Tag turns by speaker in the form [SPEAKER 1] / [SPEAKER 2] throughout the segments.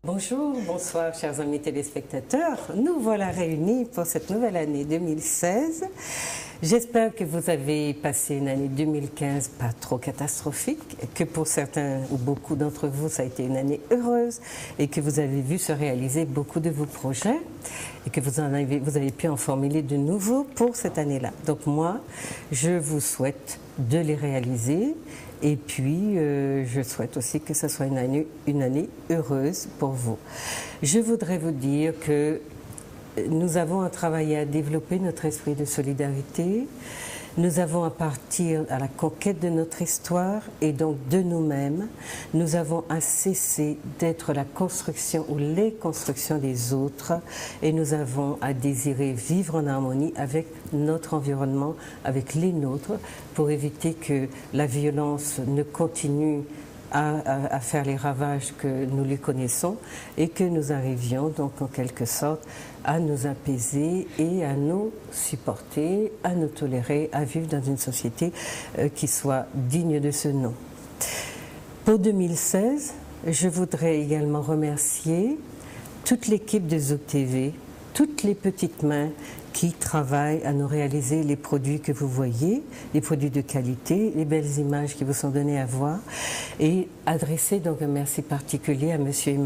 [SPEAKER 1] Bonjour, bonsoir chers amis téléspectateurs. Nous voilà réunis pour cette nouvelle année 2016. J'espère que vous avez passé une année 2015 pas trop catastrophique, que pour certains ou beaucoup d'entre vous ça a été une année heureuse et que vous avez vu se réaliser beaucoup de vos projets et que vous avez pu en formuler de nouveaux pour cette année-là. Donc moi, je vous souhaite de les réaliser. Et puis, je souhaite aussi que ce soit une année heureuse pour vous. Je voudrais vous dire que nous avons à travailler à développer notre esprit de solidarité. Nous avons à partir à la conquête de notre histoire et donc de nous-mêmes. Nous avons à cesser d'être la construction ou les constructions des autres et nous avons à désirer vivre en harmonie avec notre environnement, avec les nôtres, pour éviter que la violence ne continue à faire les ravages que nous les connaissons et que nous arrivions donc en quelque sorte à nous apaiser et à nous supporter, à nous tolérer, à vivre dans une société qui soit digne de ce nom. Pour 2016, je voudrais également remercier toute l'équipe de Zouk TV, toutes les petites mains qui travaillent à nous réaliser les produits que vous voyez, les produits de qualité, les belles images qui vous sont données à voir, et adresser donc un merci particulier à monsieur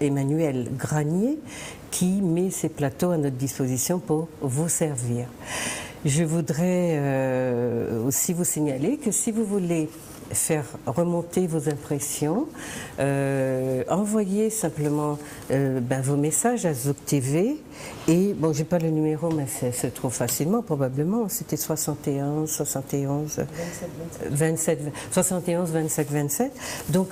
[SPEAKER 1] Emmanuel Granier qui met ses plateaux à notre disposition pour vous servir. Je voudrais aussi vous signaler que si vous voulez faire remonter vos impressions, envoyez simplement vos messages à Zouk TV et, bon, j'ai pas le numéro mais ça se trouve facilement probablement, c'était 71 27 27, donc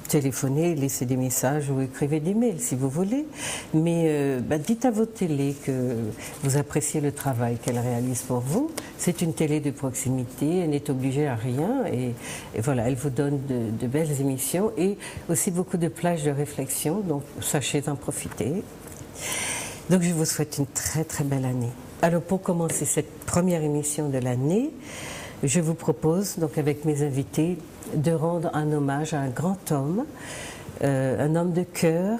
[SPEAKER 1] téléphonez, laissez des messages ou écrivez des mails si vous voulez, mais dites à votre télé que vous appréciez le travail qu'elle réalise pour vous. C'est une télé de proximité, elle n'est obligée à rien et voilà, elle vous donne de belles émissions et aussi beaucoup de plages de réflexion, donc sachez en profiter. Donc je vous souhaite une très très belle année. Alors pour commencer cette première émission de l'année, je vous propose donc avec mes invités de rendre un hommage à un grand homme, un homme de cœur,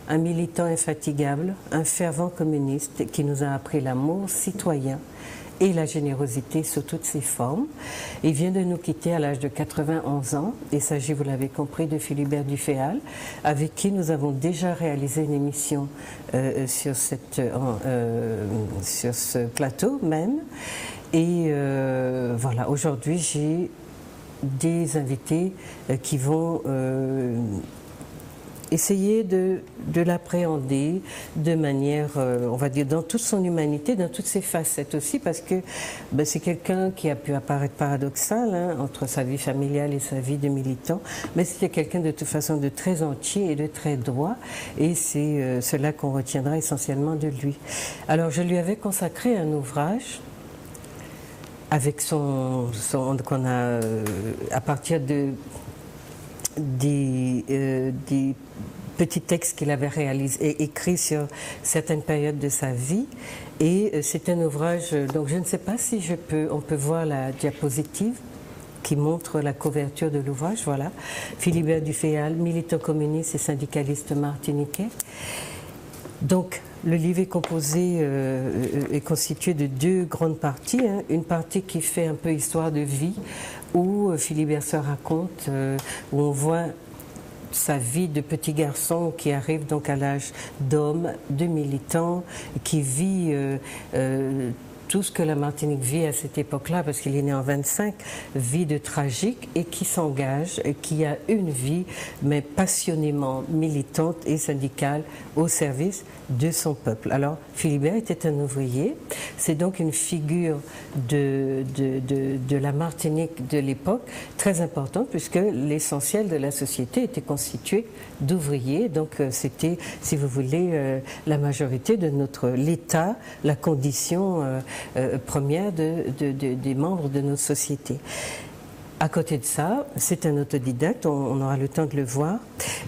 [SPEAKER 1] un militant infatigable, un fervent communiste qui nous a appris l'amour citoyen et la générosité sous toutes ses formes. Il vient de nous quitter à l'âge de 91 ans. Il s'agit, vous l'avez compris, de Philibert Duféhal, avec qui nous avons déjà réalisé une émission sur ce plateau même. Et voilà, aujourd'hui j'ai des invités qui vont essayer de l'appréhender de manière, on va dire, dans toute son humanité, dans toutes ses facettes aussi, parce que c'est quelqu'un qui a pu apparaître paradoxal entre sa vie familiale et sa vie de militant, mais c'était quelqu'un de toute façon de très entier et de très droit, et c'est cela qu'on retiendra essentiellement de lui. Alors je lui avais consacré un ouvrage avec qu'on a à partir des petits textes qu'il avait écrits sur certaines périodes de sa vie, et c'est un ouvrage, donc je ne sais pas si on peut voir la diapositive qui montre la couverture de l'ouvrage, voilà, Philibert Duféhal, militant communiste et syndicaliste martiniquais. Donc, le livre est constitué de deux grandes parties. Une partie qui fait un peu histoire de vie, où Philibert se raconte, où on voit sa vie de petit garçon qui arrive donc à l'âge d'homme, de militant, qui vit tout ce que la Martinique vit à cette époque-là, parce qu'il est né en 25, vie de tragique, et qui s'engage, qui a une vie, mais passionnément militante et syndicale au service de son peuple. Alors, Philibert était un ouvrier, c'est donc une figure de la Martinique de l'époque très importante, puisque l'essentiel de la société était constitué d'ouvriers, donc c'était, si vous voulez, la majorité de l'État, la condition première des membres de notre société. À côté de ça, c'est un autodidacte, on aura le temps de le voir,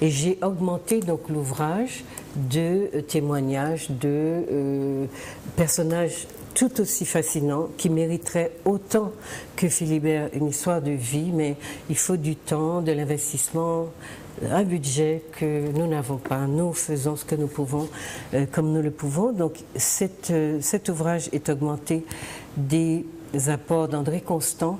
[SPEAKER 1] et j'ai augmenté donc l'ouvrage de témoignages de personnages tout aussi fascinants qui mériteraient autant que Philibert une histoire de vie, mais il faut du temps, de l'investissement un budget que nous n'avons pas. Nous faisons ce que nous pouvons comme nous le pouvons. Donc cet ouvrage est augmenté des apports d'André Constant,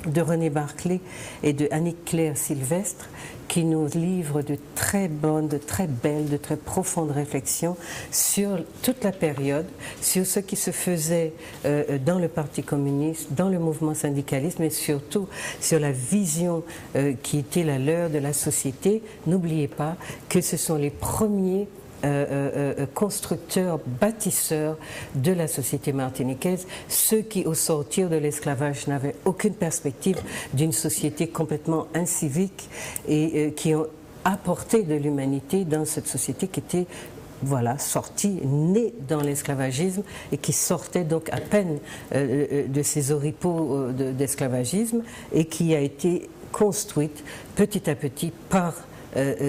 [SPEAKER 1] de René Barclay et de Annick-Claire Sylvestre, qui nous livrent de très bonnes, de très belles, de très profondes réflexions sur toute la période, sur ce qui se faisait dans le Parti communiste, dans le mouvement syndicaliste, mais surtout sur la vision qui était la leur de la société. N'oubliez pas que ce sont les premiers constructeurs, bâtisseurs de la société martiniquaise, ceux qui, au sortir de l'esclavage, n'avaient aucune perspective d'une société complètement incivique et qui ont apporté de l'humanité dans cette société qui était sortie, née dans l'esclavagisme et qui sortait donc à peine de ces oripeaux d'esclavagisme et qui a été construite petit à petit par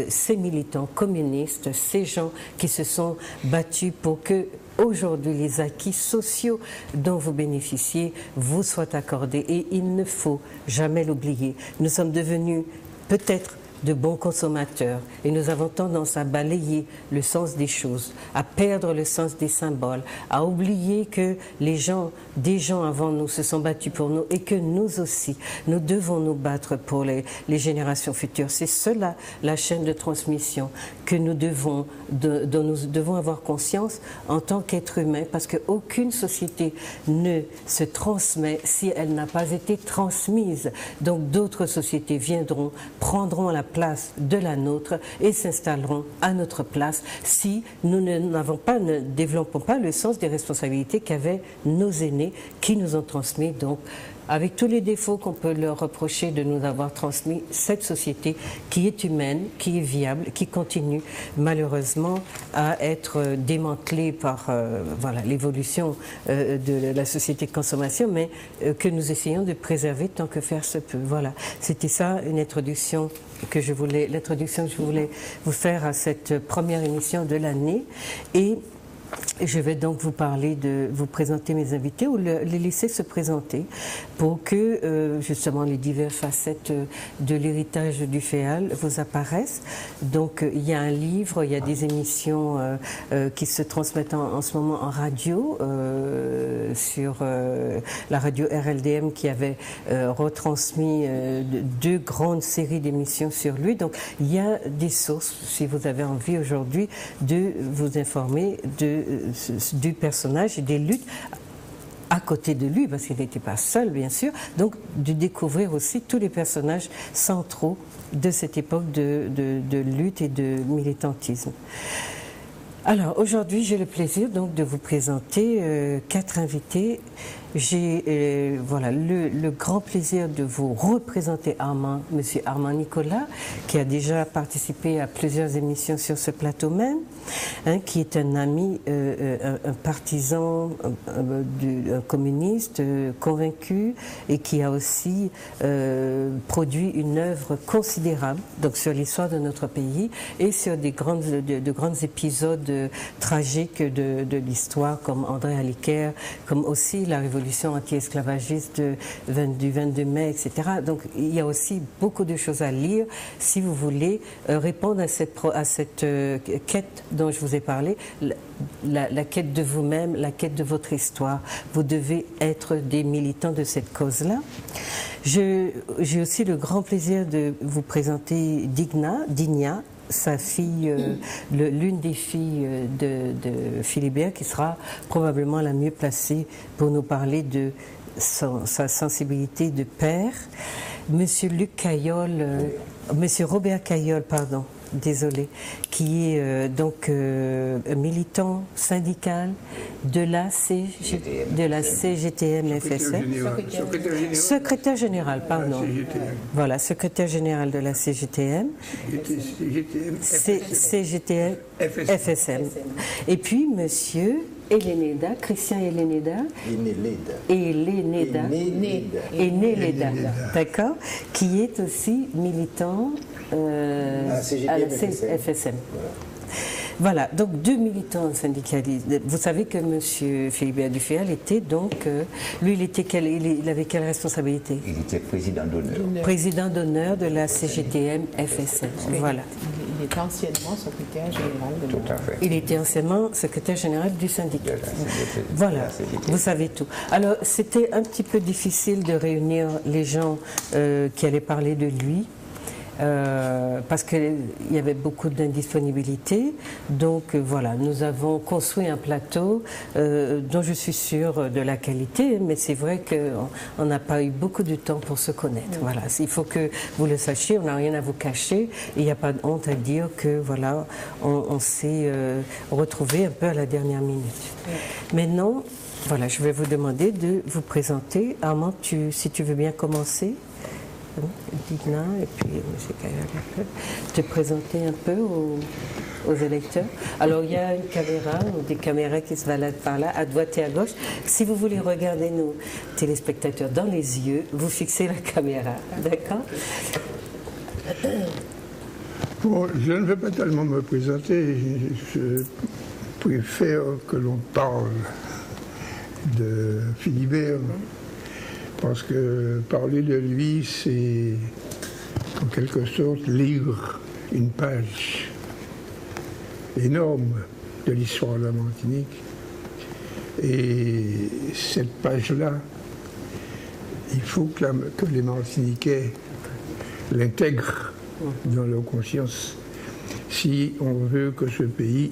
[SPEAKER 1] ces militants communistes, ces gens qui se sont battus pour que aujourd'hui les acquis sociaux dont vous bénéficiez vous soient accordés. Et il ne faut jamais l'oublier. Nous sommes devenus peut-être de bons consommateurs et nous avons tendance à balayer le sens des choses, à perdre le sens des symboles, à oublier que des gens avant nous se sont battus pour nous et que nous aussi, nous devons nous battre pour les générations futures. C'est cela la chaîne de transmission que nous dont nous devons avoir conscience en tant qu'être humain, parce qu'aucune société ne se transmet si elle n'a pas été transmise. Donc d'autres sociétés viendront, prendront la place de la nôtre et s'installeront à notre place si nous ne développons pas le sens des responsabilités qu'avaient nos aînés qui nous ont transmis, donc avec tous les défauts qu'on peut leur reprocher de nous avoir transmis, cette société qui est humaine, qui est viable, qui continue malheureusement à être démantelée par l'évolution de la société de consommation, mais que nous essayons de préserver tant que faire se peut. Voilà, c'était ça l'introduction que je voulais vous faire à cette première émission de l'année. Et je vais donc vous présenter mes invités ou les laisser se présenter pour que justement les diverses facettes de l'héritage du FEAL vous apparaissent. Donc il y a un livre, il y a des émissions qui se transmettent en ce moment en radio sur la radio RLDM qui avait retransmis deux grandes séries d'émissions sur lui. Donc il y a des sources, si vous avez envie aujourd'hui de vous informer du personnage et des luttes à côté de lui, parce qu'il n'était pas seul, bien sûr, donc de découvrir aussi tous les personnages centraux de cette époque de lutte et de militantisme. Alors, aujourd'hui, j'ai le plaisir donc de vous présenter 4 invités. J'ai le grand plaisir de vous représenter Monsieur Armand Nicolas, qui a déjà participé à plusieurs émissions sur ce plateau même, qui est un ami, un partisan un communiste convaincu et qui a aussi produit une œuvre considérable donc sur l'histoire de notre pays et sur de grands épisodes tragiques de l'histoire comme André Aliker, comme aussi la révolution anti-esclavagiste du 22 mai, etc. Donc il y a aussi beaucoup de choses à lire si vous voulez répondre à cette quête dont je vous ai parlé, la quête de vous-même, la quête de votre histoire. Vous devez être des militants de cette cause-là. J'ai aussi le grand plaisir de vous présenter Digna, sa fille, l'une des filles de Philibert, qui sera probablement la mieux placée pour nous parler de sa sensibilité de père. Monsieur Robert Caillol, pardon, désolé, qui est militant syndical de la CGTM-FSM. Secrétaire général, pardon. Voilà, secrétaire général de la CGTM. CGTM-FSM. Et puis, monsieur Christian Eneleda, d'accord, qui est aussi militant à la CFSM. Voilà, donc deux militants syndicalistes. Vous savez que M. Philibert Dufayel était donc, lui il avait quelle responsabilité?
[SPEAKER 2] Il était président d'honneur.
[SPEAKER 1] Président d'honneur de la CGTM FSL. Voilà.
[SPEAKER 3] Il était anciennement secrétaire général de
[SPEAKER 2] Tout à fait.
[SPEAKER 1] Il était anciennement secrétaire général du syndicat. Voilà, vous savez tout. Alors, c'était un petit peu difficile de réunir les gens qui allaient parler de lui. Parce qu'il y avait beaucoup d'indisponibilité. Donc voilà, nous avons construit un plateau dont je suis sûre de la qualité, mais c'est vrai qu'on n'a pas eu beaucoup de temps pour se connaître. Voilà, il faut que vous le sachiez, on n'a rien à vous cacher. Il n'y a pas de honte à dire que voilà, on s'est retrouvés un peu à la dernière minute. Maintenant, voilà, je vais vous demander de vous présenter. Armand, si tu veux bien commencer. Digna et puis M. Kayal, te présenter un peu aux électeurs. Alors il y a une caméra, ou des caméras qui se baladent par là, à droite et à gauche. Si vous voulez regarder nos téléspectateurs dans les yeux, vous fixez la caméra, d'accord?
[SPEAKER 4] Bon, je ne vais pas tellement me présenter, je préfère que l'on parle de Philibert. Parce que parler de lui, c'est en quelque sorte lire une page énorme de l'histoire de la Martinique. Et cette page-là, il faut que les Martiniquais l'intègrent dans leur conscience si on veut que ce pays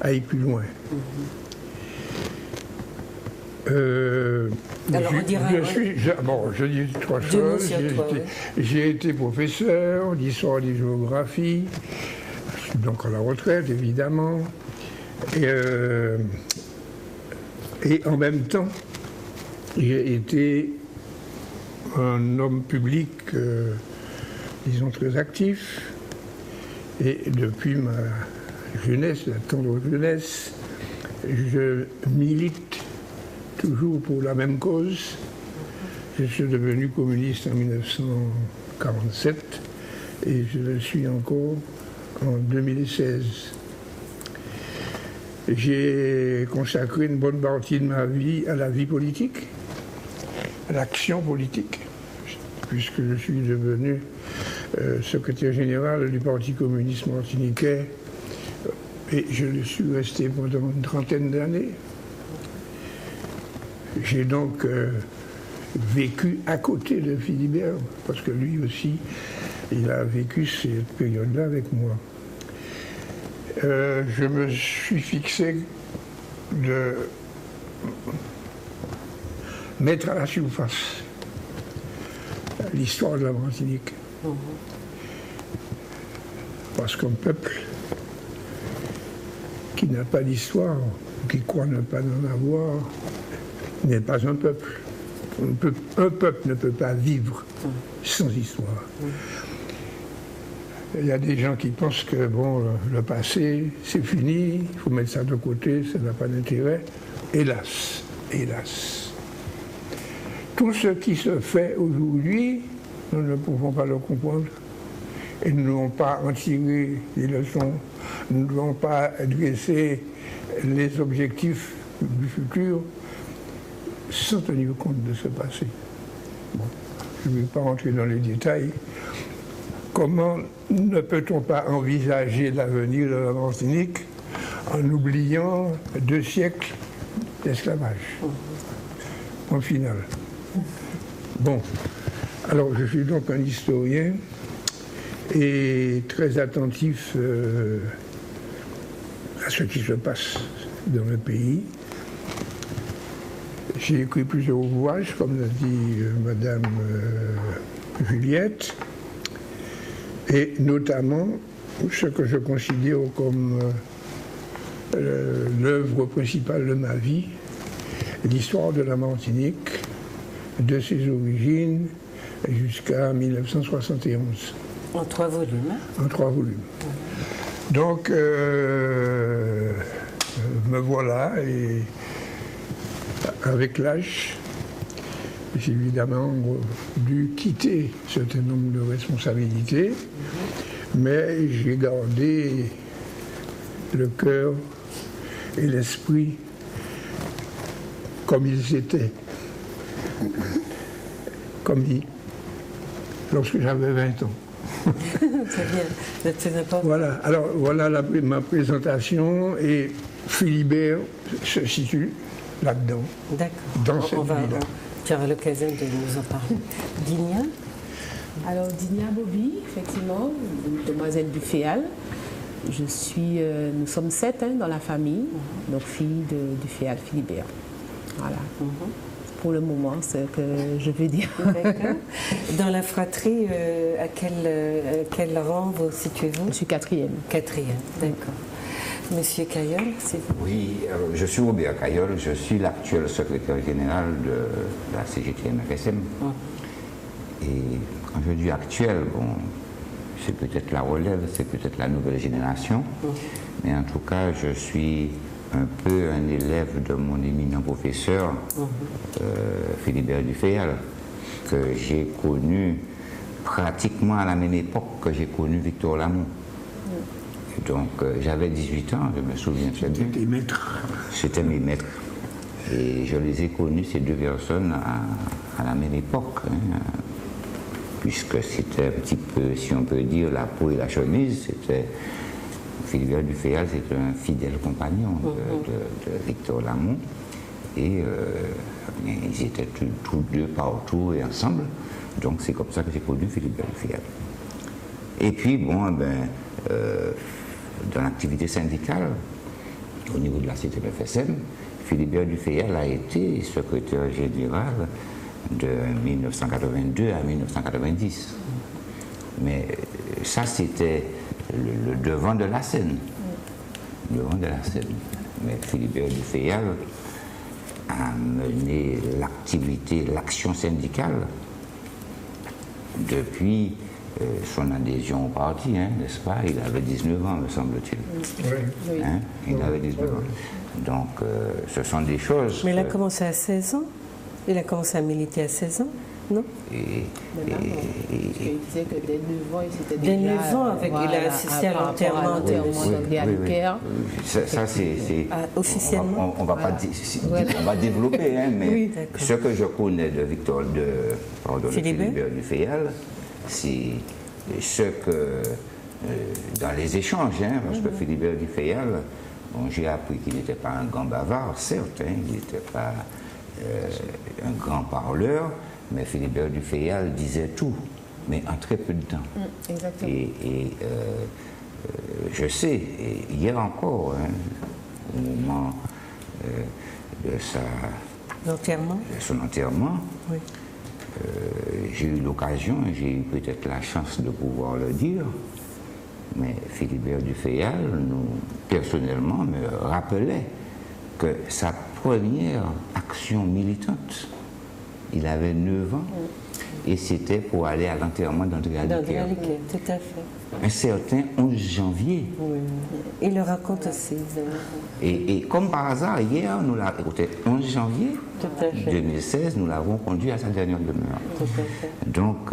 [SPEAKER 4] aille plus loin.
[SPEAKER 1] Alors on dira,
[SPEAKER 4] je dis trois choses. J'ai été professeur d'histoire et de géographie, donc à la retraite évidemment, et en même temps, j'ai été un homme public, disons, très actif, et depuis ma jeunesse, la tendre jeunesse, je milite toujours pour la même cause. Je suis devenu communiste en 1947 et je le suis encore en 2016. J'ai consacré une bonne partie de ma vie à la vie politique, à l'action politique, puisque je suis devenu secrétaire général du Parti communiste martiniquais et je le suis resté pendant une trentaine d'années. J'ai donc vécu à côté de Philibert, parce que lui aussi, il a vécu cette période-là avec moi. Je me suis fixé de mettre à la surface l'histoire de la Martinique. Parce qu'un peuple qui n'a pas d'histoire, qui croit ne pas en avoir, n'est pas un peuple. Un peuple ne peut pas vivre sans histoire. Il y a des gens qui pensent que bon, le passé, c'est fini, il faut mettre ça de côté, ça n'a pas d'intérêt. Hélas, hélas. Tout ce qui se fait aujourd'hui, nous ne pouvons pas le comprendre. Et nous n'avons pas en tiré les leçons, nous ne devons pas dresser les objectifs du futur sans tenir compte de ce passé. Bon, je ne vais pas rentrer dans les détails. Comment ne peut-on pas envisager l'avenir de la Martinique en oubliant 2 siècles d'esclavage? En final. Bon, alors je suis donc un historien et très attentif à ce qui se passe dans le pays. J'ai écrit plusieurs ouvrages, comme l'a dit Madame Juliette, et notamment ce que je considère comme l'œuvre principale de ma vie, l'histoire de la Martinique, de ses origines jusqu'à 1971.
[SPEAKER 1] En 3 volumes.
[SPEAKER 4] En 3 volumes. Donc, me voilà, et avec l'âge, j'ai évidemment dû quitter un certain nombre de responsabilités, mais j'ai gardé le cœur et l'esprit comme ils étaient, lorsque j'avais 20 ans.
[SPEAKER 1] C'est bien, c'est très important.
[SPEAKER 4] Voilà, alors voilà ma présentation et Philibert se situe là-dedans.
[SPEAKER 1] D'accord.
[SPEAKER 4] Dans cette vie-là.
[SPEAKER 1] Tu auras l'occasion de nous en parler. Dinia?
[SPEAKER 3] Alors, Dinia Bobby, effectivement, une demoiselle du Féal. Nous sommes 7 dans la famille, donc fille du Féal Philibert. Voilà. Pour le moment, c'est ce que je veux dire.
[SPEAKER 1] D'accord. Dans la fratrie, à quel rang vous situez-vous?
[SPEAKER 3] Je suis 4e.
[SPEAKER 1] 4e, d'accord. Monsieur Caillol, c'est vous?
[SPEAKER 2] Oui, je suis Robert Caillol, je suis l'actuel secrétaire général de la CGTN-FSM. Et quand je dis actuel, bon, c'est peut-être la relève, c'est peut-être la nouvelle génération, mais en tout cas, je suis un peu un élève de mon éminent professeur, Philibert Dufayel, que j'ai connu pratiquement à la même époque que j'ai connu Victor Lamont. Donc j'avais 18 ans, je me souviens très bien.
[SPEAKER 4] C'était maître.
[SPEAKER 2] C'était mes maîtres. Et je les ai connus, ces deux personnes, à la même époque, puisque c'était un petit peu, si on peut dire, la peau et la chemise. C'était Philibert Dufayel, c'était un fidèle compagnon de Victor Lamont. Et ils étaient tous deux partout et ensemble. Donc c'est comme ça que j'ai connu Philibert Dufayel. Et puis, bon, dans l'activité syndicale, au niveau de la CGTN-FSM, Philibert Dufayel a été secrétaire général de 1982 à 1990. Mais ça, c'était le devant de la scène. Le devant de la scène. Mais Philibert Dufayel a mené l'activité, l'action syndicale depuis son adhésion au parti, n'est-ce pas? Il avait 19 ans, me semble-t-il.
[SPEAKER 4] Oui.
[SPEAKER 2] Il avait 19 ans. Donc, ce sont des choses...
[SPEAKER 1] Mais il a commencé à 16 ans? Il a commencé à militer à 16 ans, non?
[SPEAKER 3] Il disait que dès 9 ans, il s'était
[SPEAKER 1] Dès
[SPEAKER 3] déjà...
[SPEAKER 1] 9 ans, il a assisté à l'enterrement
[SPEAKER 3] d'André.
[SPEAKER 2] Ça, c'est...
[SPEAKER 1] officiellement?
[SPEAKER 2] On va développer, mais
[SPEAKER 1] oui,
[SPEAKER 2] ce que je connais de Philibert Dufayel, c'est ce que, dans les échanges, parce que Philibert Dufayel, j'ai appris qu'il n'était pas un grand bavard, certes, il n'était pas un grand parleur, mais Philibert Dufayel disait tout, mais en très peu de temps.
[SPEAKER 3] Exactement.
[SPEAKER 2] Et je sais, et hier encore, au moment de son enterrement,
[SPEAKER 1] oui.
[SPEAKER 2] J'ai eu l'occasion, j'ai eu peut-être la chance de pouvoir le dire, mais Philibert Dufayel, personnellement, me rappelait que sa première action militante, il avait 9 ans, et c'était pour aller à l'enterrement d'André Aliquer.
[SPEAKER 1] Tout à fait.
[SPEAKER 2] Un certain 11 janvier.
[SPEAKER 1] Oui. Il le raconte aussi.
[SPEAKER 2] Et comme par hasard, hier, nous l'avons écouté, 11 janvier 2016, nous l'avons conduit à sa dernière demeure.
[SPEAKER 1] Tout à fait.
[SPEAKER 2] Donc,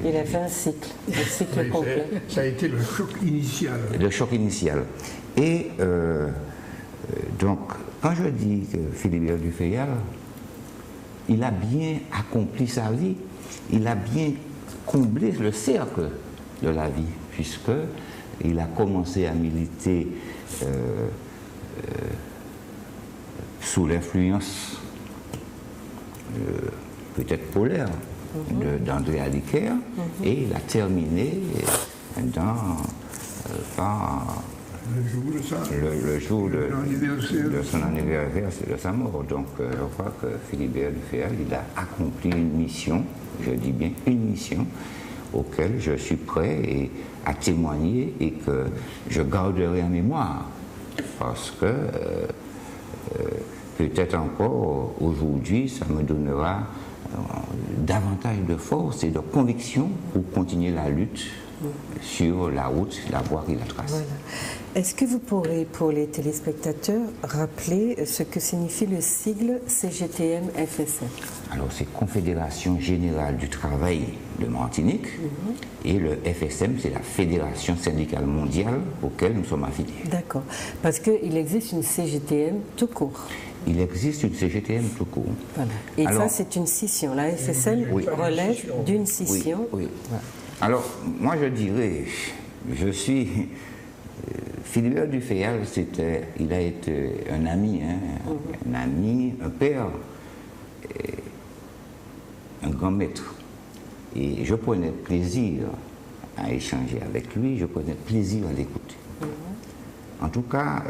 [SPEAKER 1] il a fait un cycle complet.
[SPEAKER 4] Ça a été le choc initial.
[SPEAKER 2] Le choc initial. Et donc, quand je dis que Philibert Dufayel, il a bien accompli sa vie, il a bien comblé le cercle de la vie, puisqu'il a commencé à militer sous l'influence peut-être polaire d'André Aliquer, et il a terminé par le jour de son anniversaire, c'est de sa mort. Donc je crois que Philibert Dufayel, il a accompli une mission, je dis bien une mission, auquel je suis prêt à témoigner et que je garderai en mémoire. Parce que peut-être encore aujourd'hui, ça me donnera davantage de force et de conviction pour continuer la lutte sur la route, la voie qu'il a tracée.
[SPEAKER 1] Voilà. Est-ce que vous pourrez, pour les téléspectateurs, rappeler ce que signifie le sigle CGTM-FSM?
[SPEAKER 2] Alors, c'est Confédération Générale du Travail de Martinique, et le FSM, c'est la Fédération Syndicale Mondiale auquel nous sommes affiliés.
[SPEAKER 1] D'accord. Parce qu'il existe une CGTM tout court.
[SPEAKER 2] Il existe une CGTM tout court.
[SPEAKER 1] Voilà. Et
[SPEAKER 2] alors,
[SPEAKER 1] ça, c'est une scission. La FSM relève d'une scission.
[SPEAKER 2] Oui. Voilà. Alors, moi, je dirais, je suis... Philibert Dufayal, il a été un ami, un ami, un père, un grand maître. Et je prenais plaisir à échanger avec lui, je prenais plaisir à l'écouter. En tout cas,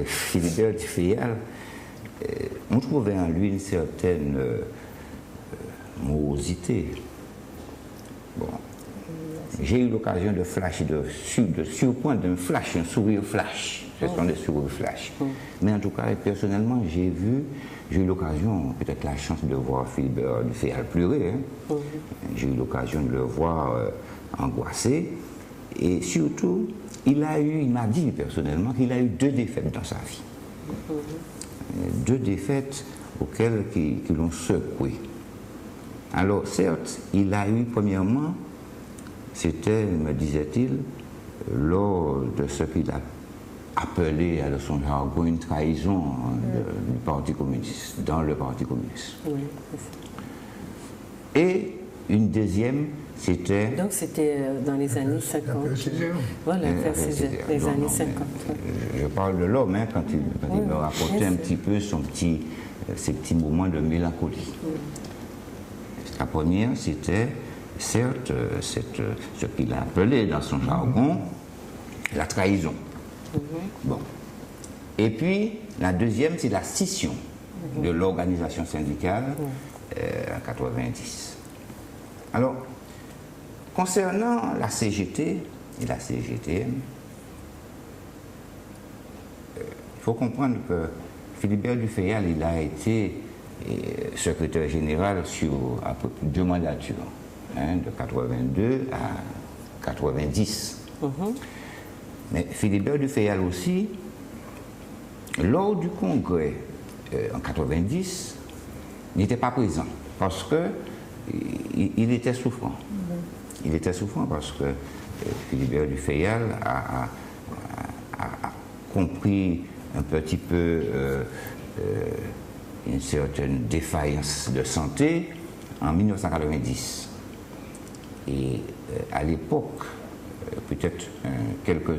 [SPEAKER 2] Philibert Dufayal, on trouvait en lui une certaine morosité. Bon. J'ai eu l'occasion de flasher, de surprendre un flash, un sourire flash. Ce sont des sourires flash. Mais en tout cas, personnellement, j'ai eu l'occasion, peut-être la chance de voir Philibert Dufayal pleurer. J'ai eu l'occasion de le voir angoissé. Et surtout, il m'a dit personnellement qu'il a eu 2 défaites dans sa vie. 2 défaites qui l'ont secoué. Alors, certes, il a eu, premièrement, c'était, me disait-il, lors de ce qu'il a appelé à son jargon une trahison du Parti communiste, dans le Parti communiste.
[SPEAKER 1] Oui,
[SPEAKER 2] et une deuxième, c'était...
[SPEAKER 1] Donc c'était dans les années 50. Voilà, les années 50.
[SPEAKER 2] Je parle de l'homme, quand il me racontait un petit peu ces petits moments de mélancolie. La première, c'était... certes, ce qu'il a appelé dans son jargon la trahison. Bon. Et puis, la deuxième, c'est la scission de l'organisation syndicale en 90. Alors, concernant la CGT et la CGTM, il faut comprendre que Philibert Dufayal, il a été secrétaire général sur à peu près 2 mandatures. De 82 à 90. Mais Philibert Dufayal aussi, lors du congrès en 90, n'était pas présent parce que il était souffrant. Il était souffrant parce que Philibert Dufayal a compris un petit peu une certaine défaillance de santé en 1990. Et à l'époque, peut-être quelques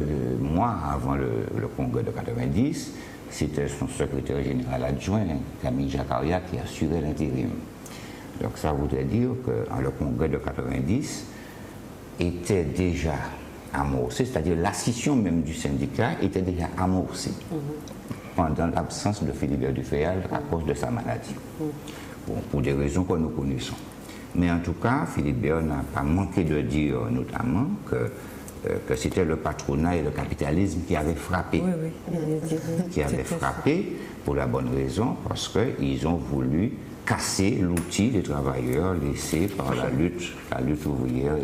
[SPEAKER 2] mois avant le congrès de 90, c'était son secrétaire général adjoint, Camille Jaccaria, qui assurait l'intérim. Donc ça voudrait dire que le congrès de 90 était déjà amorcé, c'est-à-dire la scission même du syndicat était déjà amorcée pendant l'absence de Philibert Dufayal à cause de sa maladie. Bon, pour des raisons que nous connaissons. Mais en tout cas, Philibert n'a pas manqué de dire notamment que c'était le patronat et le capitalisme qui avaient frappé. Qui avaient frappé pour la bonne raison, parce qu'ils ont voulu casser l'outil des travailleurs laissé par la lutte ouvrière,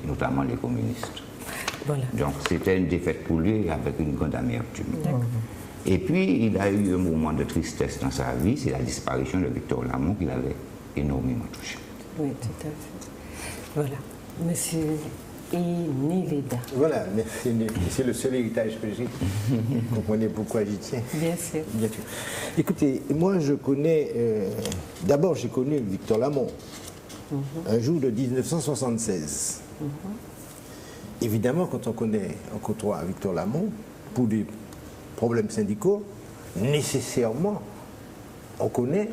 [SPEAKER 2] notamment les communistes. Voilà. Donc c'était une défaite pour lui avec une grande amertume. Et puis il a eu un moment de tristesse dans sa vie, c'est la disparition de Victor Lamont qui l'avait énormément touché.
[SPEAKER 1] Oui, tout à fait. Voilà. Monsieur Inéléda.
[SPEAKER 5] Voilà, c'est le seul héritage que j'ai. Vous comprenez pourquoi j'y tiens.
[SPEAKER 1] Bien sûr.
[SPEAKER 5] Bien sûr. Écoutez, moi je connais... D'abord j'ai connu Victor Lamont, un jour de 1976. Évidemment, quand on côtoie Victor Lamont, pour des problèmes syndicaux, nécessairement, on connaît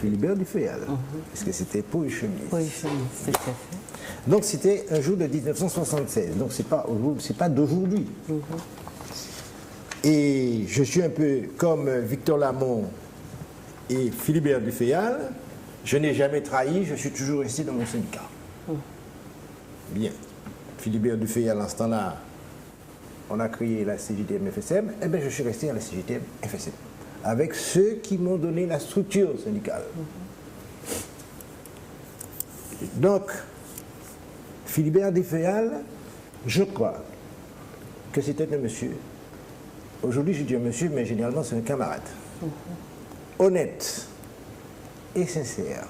[SPEAKER 5] Philibert Dufayal, parce que c'était pour les chemises.
[SPEAKER 1] Pour les chemises, c'est tout à fait.
[SPEAKER 5] Donc c'était un jour de 1976, donc c'est pas d'aujourd'hui. Et je suis un peu comme Victor Lamont et Philibert Dufayal, je n'ai jamais trahi, je suis toujours resté dans mon syndicat. Bien. Philibert Dufayal, en ce temps-là, on a créé la CGTM-FSM, et bien je suis resté à la CGTM-FSM, avec ceux qui m'ont donné la structure syndicale. Donc, Philibert Duféal, je crois que c'était un monsieur. Aujourd'hui, je dis un monsieur, mais généralement, c'est un camarade. Honnête et sincère,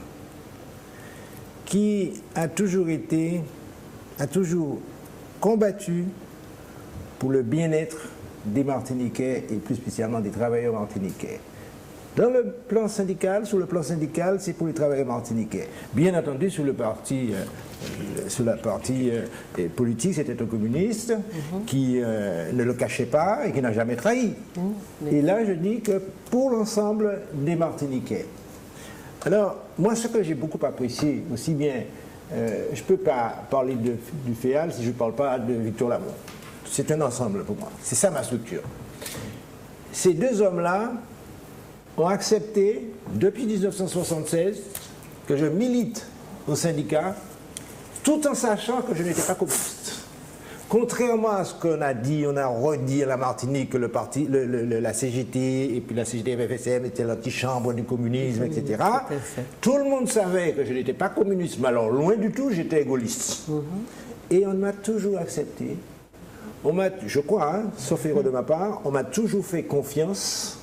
[SPEAKER 5] qui a toujours combattu pour le bien-être des Martiniquais et plus spécialement des travailleurs martiniquais. Dans le plan syndical, sur le plan syndical, c'est pour les travailleurs martiniquais. Bien entendu, sur la partie politique, c'était un communiste qui ne le cachait pas et qui n'a jamais trahi. Et là, je dis que pour l'ensemble des Martiniquais. Alors, moi, ce que j'ai beaucoup apprécié, aussi bien, je ne peux pas parler du Duféal si je ne parle pas de Victor Lamont. C'est un ensemble pour moi. C'est ça ma structure. Ces deux hommes-là ont accepté, depuis 1976, que je milite au syndicat, tout en sachant que je n'étais pas communiste. Contrairement à ce qu'on a dit, on a redit à la Martinique que la CGT et puis la CGT-FSM était l'antichambre du communisme, etc. Tout le monde savait que je n'étais pas communiste, mais alors loin du tout, j'étais gaulliste. Et on m'a toujours accepté. Je crois, hein, sauf erreur de ma part, on m'a toujours fait confiance.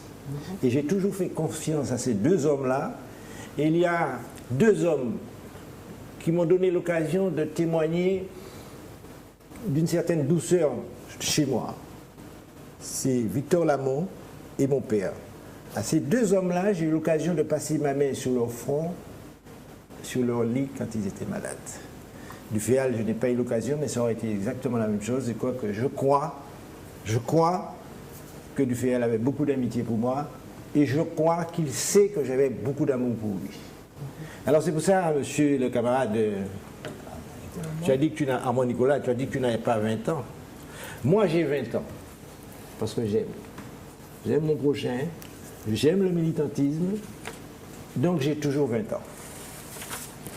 [SPEAKER 5] Et j'ai toujours fait confiance à ces deux hommes-là. Et il y a deux hommes qui m'ont donné l'occasion de témoigner d'une certaine douceur chez moi. C'est Victor Lamont et mon père. À ces deux hommes-là, j'ai eu l'occasion de passer ma main sur leur front, sur leur lit quand ils étaient malades. Duféal, je n'ai pas eu l'occasion, mais ça aurait été exactement la même chose. Et quoi que je crois que Duféal avait beaucoup d'amitié pour moi, et je crois qu'il sait que j'avais beaucoup d'amour pour lui. Alors c'est pour ça, monsieur le camarade, tu as dit que à moi Nicolas, tu as dit que tu n'avais pas 20 ans. Moi j'ai 20 ans, parce que j'aime. J'aime mon prochain, j'aime le militantisme, donc j'ai toujours 20 ans.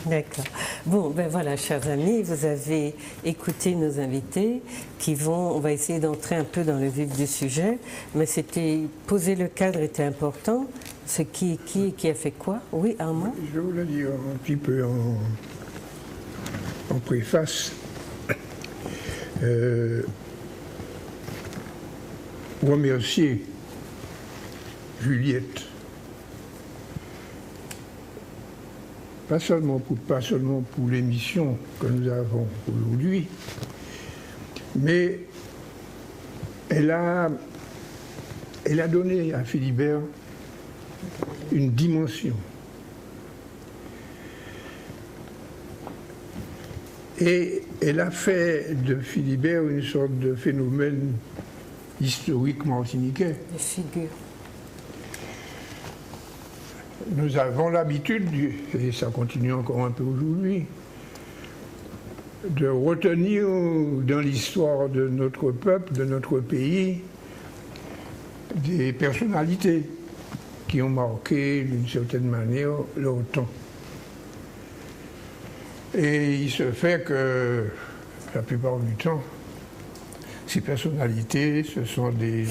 [SPEAKER 1] D'accord. Bon, ben voilà, chers amis, vous avez écouté nos invités on va essayer d'entrer un peu dans le vif du sujet, mais poser le cadre était important. C'est qui a fait quoi? Oui, Armand?
[SPEAKER 4] Je voulais dire un petit peu en préface. Remercier Juliette. Pas seulement pour l'émission que nous avons aujourd'hui, mais elle a donné à Philibert une dimension. Et elle a fait de Philibert une sorte de phénomène historique martiniquais.
[SPEAKER 1] Une figure.
[SPEAKER 4] Nous avons l'habitude, et ça continue encore un peu aujourd'hui, de retenir dans l'histoire de notre peuple, de notre pays, des personnalités qui ont marqué d'une certaine manière leur temps. Et il se fait que, la plupart du temps, ces personnalités, ce sont des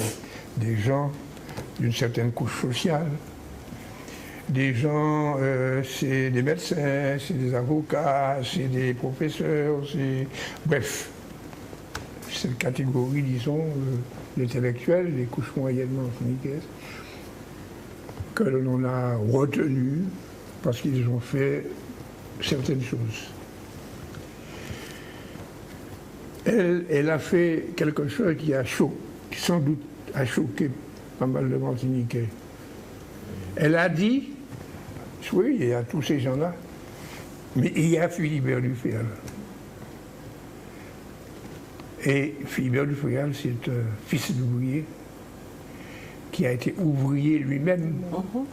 [SPEAKER 4] gens d'une certaine couche sociale. Des gens, c'est des médecins, c'est des avocats, c'est des professeurs, bref, cette catégorie, disons, l'intellectuel, les couches moyennes martiniquaises, que l'on a retenu parce qu'ils ont fait certaines choses. Elle a fait quelque chose qui sans doute a choqué pas mal de Martiniquais. Elle a dit, oui, il y a tous ces gens-là, mais il y a Philibert Duféal. Et Philibert Duféal, c'est un fils d'ouvrier qui a été ouvrier lui-même, il ne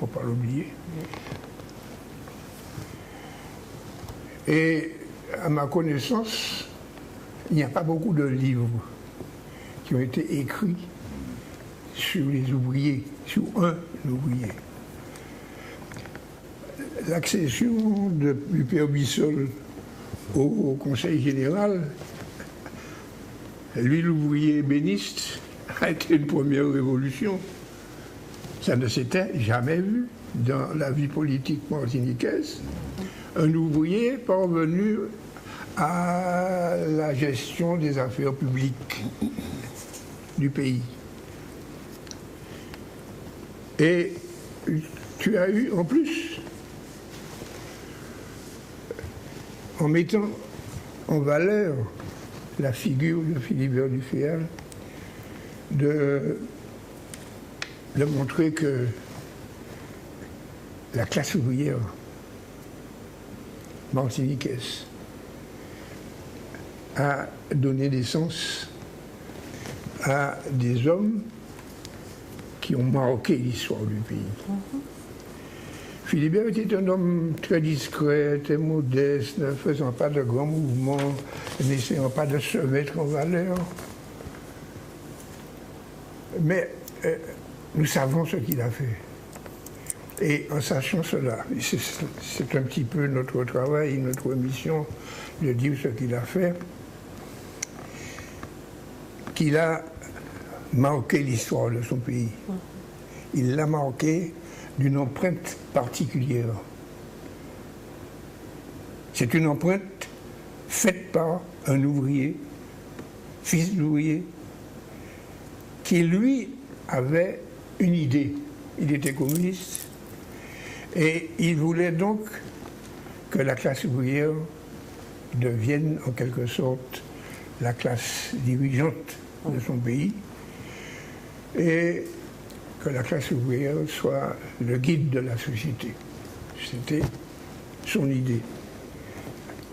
[SPEAKER 4] faut pas l'oublier. Et à ma connaissance, il n'y a pas beaucoup de livres qui ont été écrits sur les ouvriers, sur un ouvrier. L'accession du père Bissol au Conseil général, lui l'ouvrier ébéniste, a été une première révolution. Ça ne s'était jamais vu dans la vie politique martiniquaise. Un ouvrier parvenu à la gestion des affaires publiques du pays. Et tu as eu en plus, en mettant en valeur la figure de Philibert Duféal, de montrer que la classe ouvrière martiniquaise a donné naissance à des hommes qui ont marqué l'histoire du pays. Philibert était un homme très discret, très modeste, ne faisant pas de grands mouvements, n'essayant pas de se mettre en valeur. Mais nous savons ce qu'il a fait. Et en sachant cela, c'est un petit peu notre travail, notre mission de dire ce qu'il a fait, qu'il a marqué l'histoire de son pays. Il l'a marqué d'une empreinte particulière. C'est une empreinte faite par un ouvrier, fils d'ouvrier, qui lui avait une idée. Il était communiste et il voulait donc que la classe ouvrière devienne en quelque sorte la classe dirigeante de son pays et que la classe ouvrière soit le guide de la société. C'était son idée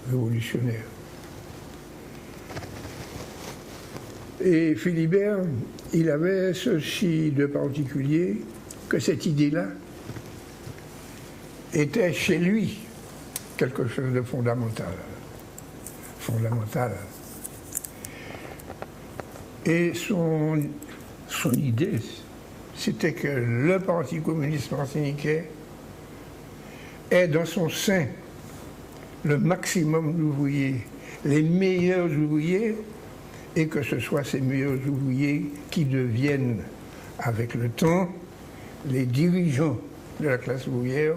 [SPEAKER 4] révolutionnaire. Et Philibert, il avait ceci de particulier, que cette idée-là était chez lui quelque chose de fondamental. Fondamental. Et son idée, c'était que le Parti communiste martiniquais ait dans son sein le maximum d'ouvriers, les meilleurs ouvriers, et que ce soit ces meilleurs ouvriers qui deviennent, avec le temps, les dirigeants de la classe ouvrière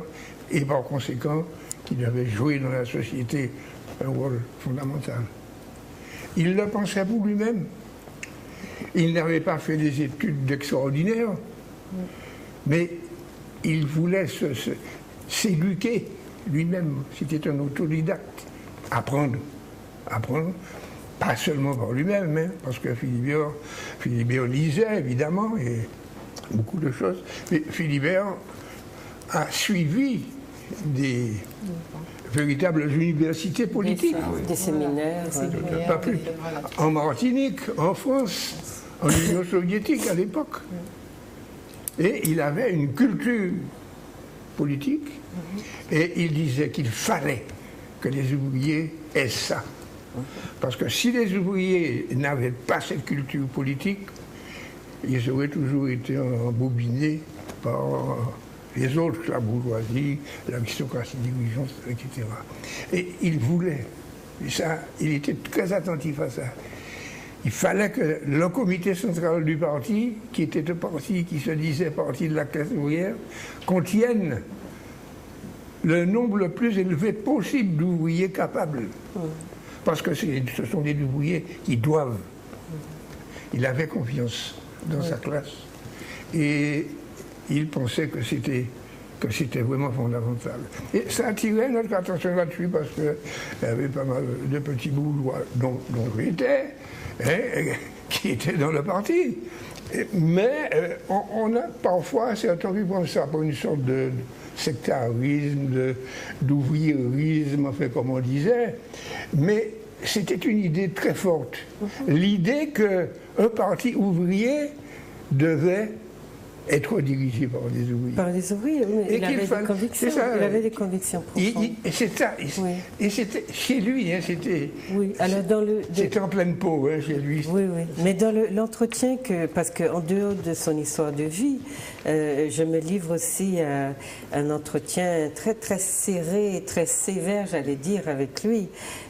[SPEAKER 4] et par conséquent qui devaient jouer dans la société un rôle fondamental. Il le pensait pour lui-même. Il n'avait pas fait des études d'extraordinaire, mais il voulait s'éduquer lui-même. C'était un autodidacte. Apprendre, pas seulement par lui-même, hein, parce que Philibert lisait évidemment, et beaucoup de choses, mais Philibert a suivi des véritables universités politiques.
[SPEAKER 1] Des séminaires.
[SPEAKER 4] Pas plus. En Martinique, en France, en Union soviétique à l'époque. Et il avait une culture politique et il disait qu'il fallait que les ouvriers aient ça. Parce que si les ouvriers n'avaient pas cette culture politique, ils auraient toujours été embobinés par les autres, la bourgeoisie, l'aristocratie dirigeante, etc. Et il voulait, et ça, il était très attentif à ça. Il fallait que le comité central du parti, qui était un parti qui se disait parti de la classe ouvrière, contienne le nombre le plus élevé possible d'ouvriers capables. Parce que ce sont des ouvriers qui doivent. Il avait confiance dans sa classe. Et il pensait que c'était vraiment fondamental. Et ça attirait notre attention là-dessus parce qu'il y avait pas mal de petits bourgeois dont j'étais, hein, qui étaient dans le parti. Mais on a parfois certains qui prennent ça pour une sorte de sectarisme, d'ouvriérisme, enfin comme on disait. Mais c'était une idée très forte. L'idée qu'un parti ouvrier devait être dirigé par des ouvriers.
[SPEAKER 1] Par des ouvriers, mais il avait des convictions. Il avait des convictions profondes.
[SPEAKER 4] Et c'est ça. Et c'était chez lui, hein, c'était.
[SPEAKER 1] Oui, alors
[SPEAKER 4] c'était en pleine peau, hein, chez lui.
[SPEAKER 1] Oui, oui. Mais dans l'entretien parce qu'en dehors de son histoire de vie, je me livre aussi à un entretien très très serré et très sévère, j'allais dire, avec lui.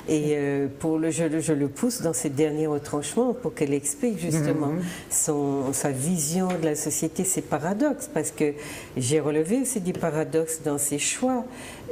[SPEAKER 1] Et je le pousse dans ses derniers retranchements pour qu'elle explique justement sa vision de la société, ses paradoxes, parce que j'ai relevé aussi des paradoxes dans ses choix.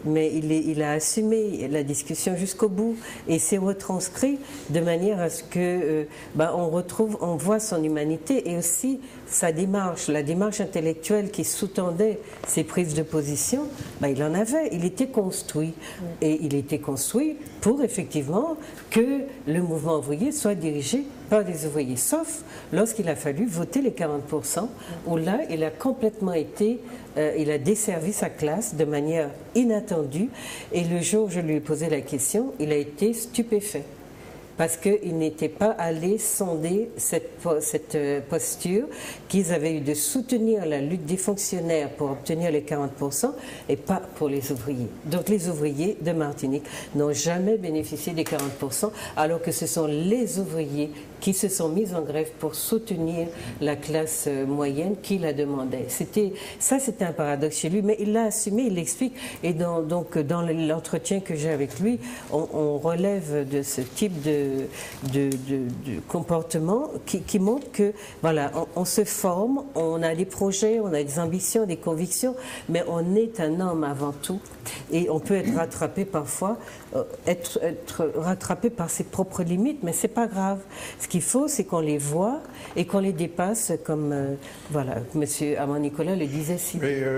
[SPEAKER 1] mais il a assumé la discussion jusqu'au bout et s'est retranscrit de manière à ce que on voit son humanité et aussi sa démarche, la démarche intellectuelle qui sous-tendait ses prises de position. Il en avait, il était construit et il était construit pour effectivement que le mouvement ouvrier soit dirigé par des ouvriers, sauf lorsqu'il a fallu voter les 40%, où là, il a complètement été, il a desservi sa classe de manière inattendue, et le jour où je lui ai posé la question, il a été stupéfait. Parce qu'il n'était pas allé sonder cette posture qu'ils avaient eu de soutenir la lutte des fonctionnaires pour obtenir les 40% et pas pour les ouvriers. Donc les ouvriers de Martinique n'ont jamais bénéficié des 40%, alors que ce sont les ouvriers qui se sont mis en grève pour soutenir la classe moyenne qui la demandait. C'était un paradoxe chez lui, mais il l'a assumé, il l'explique. Et dans l'entretien que j'ai avec lui, on relève de ce type de comportement qui montre que, voilà, on se forme, on a des projets, on a des ambitions, des convictions, mais on est un homme avant tout. Et on peut être rattrapé parfois, être rattrapé par ses propres limites, mais c'est pas grave. Ce qu'il faut, c'est qu'on les voit et qu'on les dépasse, comme M. Armand Nicolas le disait,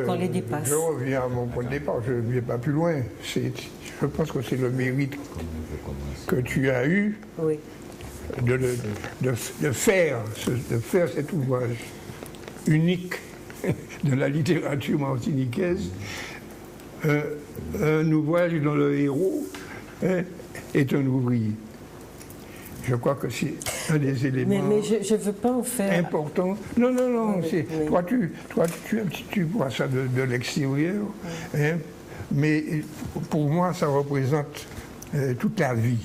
[SPEAKER 1] qu'on les dépasse.
[SPEAKER 4] Je reviens à mon point de départ, je ne vais pas plus loin. Je pense que c'est le mérite que tu as eu de faire cet ouvrage unique de la littérature martiniquaise, un ouvrage dont le héros est un ouvrier. Je crois que c'est un des éléments
[SPEAKER 1] mais je veux pas en faire
[SPEAKER 4] importants. Non. Toi, tu vois ça de l'extérieur, mais pour moi, ça représente toute la vie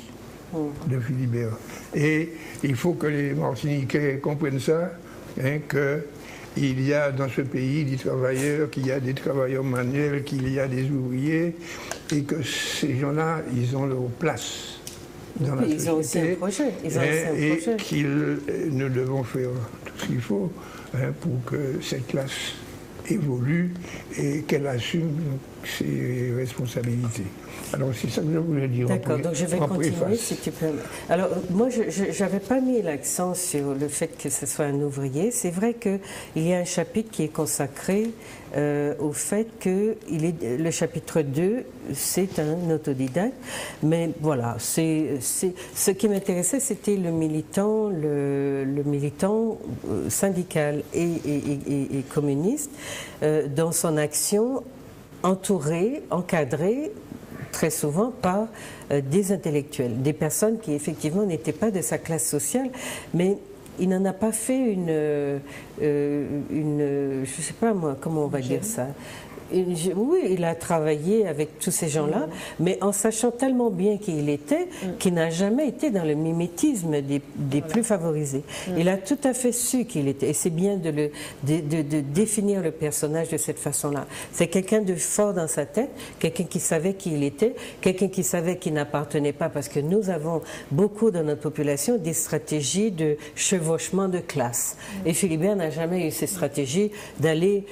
[SPEAKER 4] de Philibert. Et il faut que les Martiniquais comprennent ça, qu'il y a dans ce pays des travailleurs, qu'il y a des travailleurs manuels, qu'il y a des ouvriers, et que ces gens-là, ils ont leur place dans la société.
[SPEAKER 1] Ils ont aussi un projet.
[SPEAKER 4] Et nous devons faire tout ce qu'il faut pour que cette classe évolue et qu'elle assume ses responsabilités. Alors c'est ça que je voulais dire.
[SPEAKER 1] D'accord, donc je vais continuer si tu peux. Alors moi je n'avais pas mis l'accent sur le fait que ce soit un ouvrier. C'est vrai qu'il y a un chapitre qui est consacré au fait que le chapitre 2, c'est un autodidacte. Mais voilà, ce qui m'intéressait, c'était le militant syndical et communiste dans son action, entouré, encadré très souvent par des intellectuels, des personnes qui effectivement n'étaient pas de sa classe sociale, mais il n'en a pas fait je ne sais pas moi, comment on va dire ça. Oui, il a travaillé avec tous ces gens-là, mais en sachant tellement bien qui il était, qu'il n'a jamais été dans le mimétisme des plus favorisés. Il a tout à fait su qui il était, et c'est bien de définir le personnage de cette façon-là. C'est quelqu'un de fort dans sa tête, quelqu'un qui savait qui il était, quelqu'un qui savait qu'il n'appartenait pas, parce que nous avons beaucoup dans notre population des stratégies de chevauchement de classe. Et Philibert n'a jamais eu ces stratégies d'aller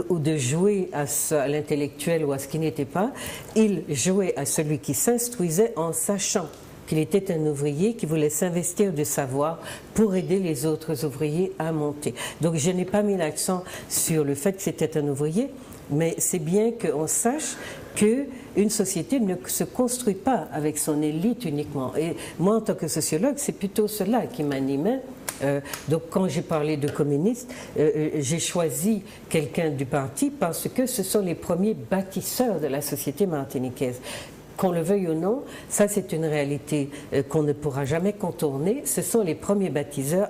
[SPEAKER 1] ou de jouer à l'intellectuel ou à ce qui n'était pas. Il jouait à celui qui s'instruisait en sachant qu'il était un ouvrier qui voulait s'investir de savoir pour aider les autres ouvriers à monter. Donc je n'ai pas mis l'accent sur le fait que c'était un ouvrier, mais c'est bien qu'on sache qu'une société ne se construit pas avec son élite uniquement. Et moi, en tant que sociologue, c'est plutôt cela qui m'animait. Donc quand j'ai parlé de communistes, j'ai choisi quelqu'un du parti parce que ce sont les premiers bâtisseurs de la société martiniquaise. Qu'on le veuille ou non, ça c'est une réalité qu'on ne pourra jamais contourner. Ce sont les premiers bâtisseurs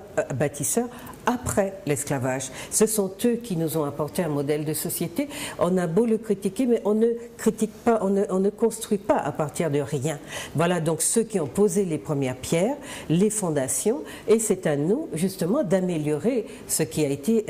[SPEAKER 1] après l'esclavage. Ce sont eux qui nous ont apporté un modèle de société. On a beau le critiquer, mais on ne critique pas, on ne construit pas à partir de rien. Voilà donc ceux qui ont posé les premières pierres, les fondations, et c'est à nous justement d'améliorer ce qui a été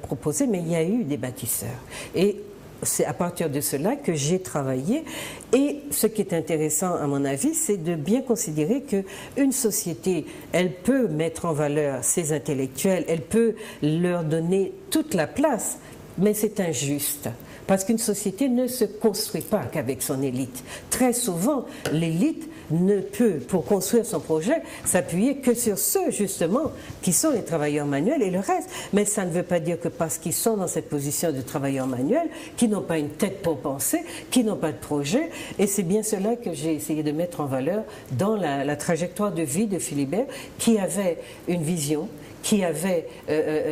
[SPEAKER 1] proposé, mais il y a eu des bâtisseurs. Et c'est à partir de cela que j'ai travaillé. Et ce qui est intéressant, à mon avis, c'est de bien considérer qu'une société, elle peut mettre en valeur ses intellectuels, elle peut leur donner toute la place, mais c'est injuste. Parce qu'une société ne se construit pas qu'avec son élite. Très souvent, l'élite ne peut, pour construire son projet, s'appuyer que sur ceux, justement, qui sont les travailleurs manuels et le reste. Mais ça ne veut pas dire que parce qu'ils sont dans cette position de travailleurs manuels, qui n'ont pas une tête pour penser, qui n'ont pas de projet. Et c'est bien cela que j'ai essayé de mettre en valeur dans la trajectoire de vie de Philibert, qui avait une vision, qui avait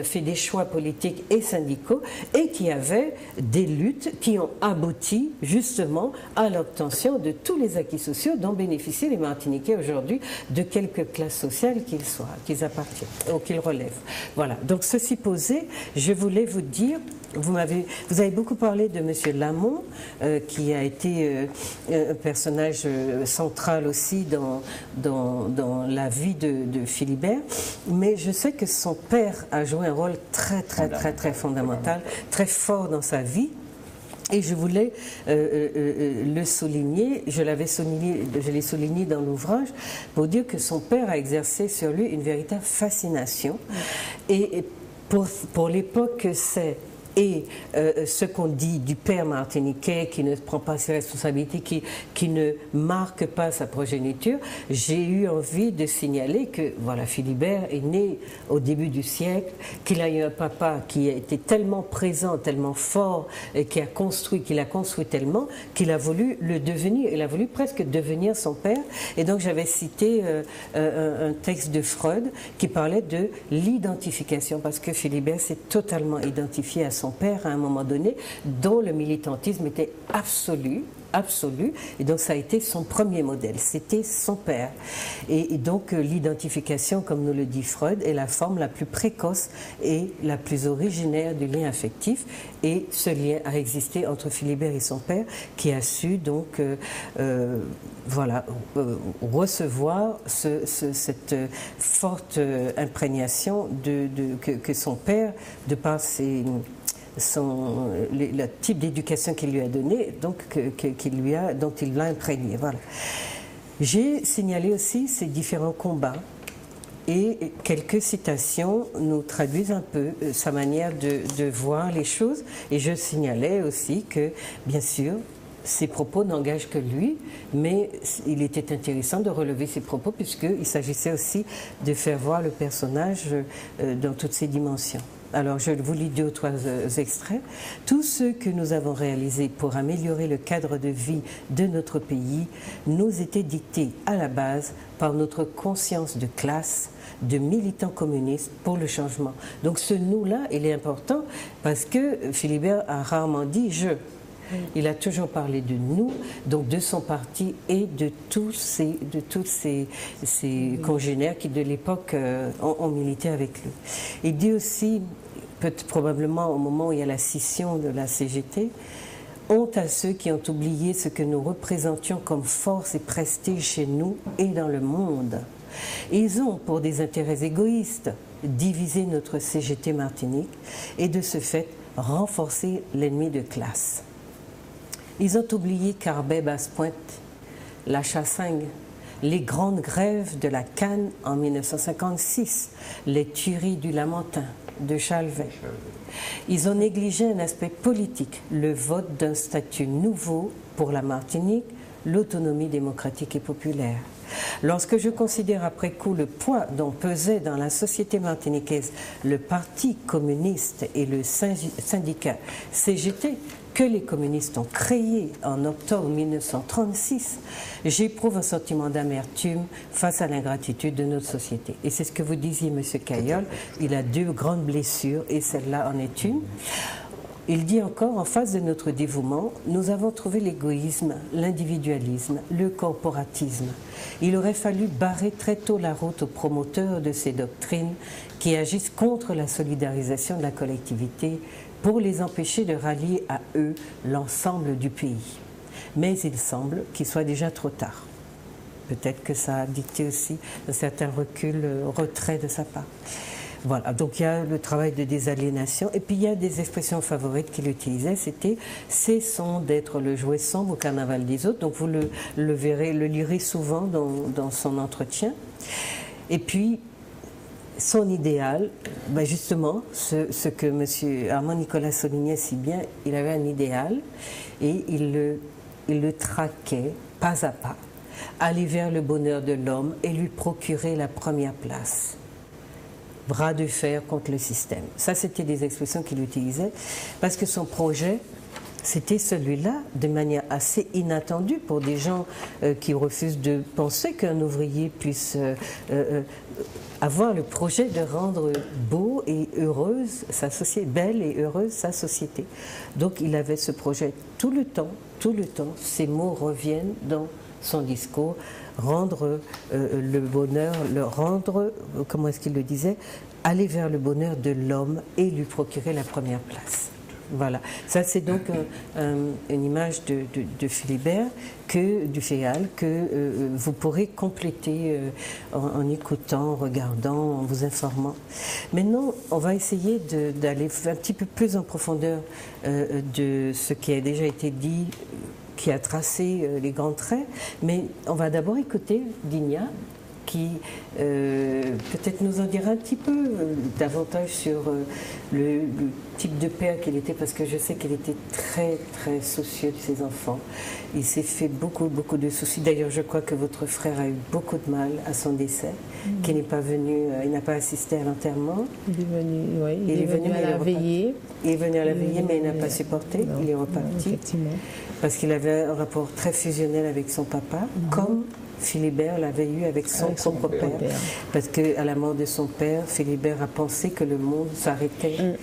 [SPEAKER 1] fait des choix politiques et syndicaux et qui avait des luttes qui ont abouti justement à l'obtention de tous les acquis sociaux dont bénéficient les Martiniquais aujourd'hui, de quelque classe sociale qu'ils soient, qu'ils appartiennent ou qu'ils relèvent. Voilà, donc ceci posé, je voulais vous dire, vous avez beaucoup parlé de M. Lamont, qui a été un personnage central aussi dans la vie de Philibert, mais je sais que son père a joué un rôle très fondamental, très fort dans sa vie. Et je voulais le souligner, je l'ai souligné dans l'ouvrage, pour dire que son père a exercé sur lui une véritable fascination. Et pour l'époque que c'est, et ce qu'on dit du père martiniquais qui ne prend pas ses responsabilités, qui ne marque pas sa progéniture, j'ai eu envie de signaler que voilà, Philibert est né au début du siècle, qu'il a eu un papa qui a été tellement présent, tellement fort, et qu'il a construit tellement qu'il a voulu le devenir, il a voulu presque devenir son père. Et donc j'avais cité un texte de Freud qui parlait de l'identification, parce que Philibert s'est totalement identifié à son père à un moment donné, dont le militantisme était absolu, et donc ça a été son premier modèle, c'était son père. Et donc l'identification, comme nous le dit Freud, est la forme la plus précoce et la plus originaire du lien affectif, et ce lien a existé entre Philibert et son père, qui a su donc recevoir cette forte imprégnation que son père, de par le type d'éducation qu'il lui a donné, donc dont il l'a imprégné. Voilà. J'ai signalé aussi ces différents combats, et quelques citations nous traduisent un peu sa manière de voir les choses. Et je signalais aussi que, bien sûr, ses propos n'engagent que lui, mais il était intéressant de relever ses propos, puisqu'il s'agissait aussi de faire voir le personnage dans toutes ses dimensions. Alors, je vous lis 2 ou 3 extraits. Tout ce que nous avons réalisé pour améliorer le cadre de vie de notre pays nous était dicté à la base par notre conscience de classe, de militants communistes pour le changement. Donc, ce nous-là, il est important parce que Philibert a rarement dit « je ». Il a toujours parlé de nous, donc de son parti et de tous ses congénères qui, de l'époque, ont milité avec lui. Il dit aussi, probablement au moment où il y a la scission de la CGT, « Honte à ceux qui ont oublié ce que nous représentions comme force et prestige chez nous et dans le monde. Ils ont, pour des intérêts égoïstes, divisé notre CGT Martinique et de ce fait renforcé l'ennemi de classe. Ils ont oublié Carbet Basse-Pointe, la Chassagne, les grandes grèves de la Canne en 1956, les tueries du Lamentin, de Chalvet. Ils ont négligé un aspect politique, le vote d'un statut nouveau pour la Martinique, l'autonomie démocratique et populaire. Lorsque je considère après coup le poids dont pesait dans la société martiniquaise le Parti communiste et le syndicat CGT, que les communistes ont créé en octobre 1936, j'éprouve un sentiment d'amertume face à l'ingratitude de notre société. Et c'est ce que vous disiez, M. Caillol, il a 2 grandes blessures et celle-là en est une. Il dit encore, en face de notre dévouement, nous avons trouvé l'égoïsme, l'individualisme, le corporatisme. Il aurait fallu barrer très tôt la route aux promoteurs de ces doctrines qui agissent contre la solidarisation de la collectivité, pour les empêcher de rallier à eux l'ensemble du pays. Mais il semble qu'il soit déjà trop tard. Peut-être que ça a dicté aussi un certain recul, retrait de sa part. Voilà, donc il y a le travail de désaliénation, et puis il y a des expressions favorites qu'il utilisait, c'était « cessons d'être le jouet sombre au carnaval des autres », donc vous le lirez souvent dans son entretien. Et puis, son idéal, ben justement, ce que M. Armand Nicolas soulignait si bien, il avait un idéal et il le traquait pas à pas, aller vers le bonheur de l'homme et lui procurer la première place. Bras de fer contre le système. Ça, c'était des expressions qu'il utilisait parce que son projet, c'était celui-là, de manière assez inattendue pour des gens qui refusent de penser qu'un ouvrier puisse avoir le projet de rendre beau et heureuse sa société, belle et heureuse sa société. Donc il avait ce projet tout le temps, ces mots reviennent dans son discours, rendre le bonheur, le rendre, comment est-ce qu'il le disait, aller vers le bonheur de l'homme et lui procurer la première place. Voilà, ça c'est donc une image de Philibert, du Féal, que vous pourrez compléter en écoutant, en regardant, en vous informant. Maintenant, on va essayer d'aller un petit peu plus en profondeur de ce qui a déjà été dit, qui a tracé les grands traits, mais on va d'abord écouter Digna, qui peut-être nous en dira un petit peu davantage sur le type de père qu'il était, parce que je sais qu'il était très très soucieux de ses enfants. Il s'est fait beaucoup de soucis. D'ailleurs, je crois que votre frère a eu beaucoup de mal à son décès, qu'il n'est pas venu, il n'a pas assisté à l'enterrement.
[SPEAKER 3] Il est venu, oui, il est venu à la veillée.
[SPEAKER 1] Il est venu à la veillée, mais il n'a pas supporté. Non, il est reparti.
[SPEAKER 3] Effectivement.
[SPEAKER 1] Parce qu'il avait un rapport très fusionnel avec son papa, comme Philibert l'avait eu avec son propre père. Parce qu'à la mort de son père, Philibert a pensé que le monde s'arrêtait.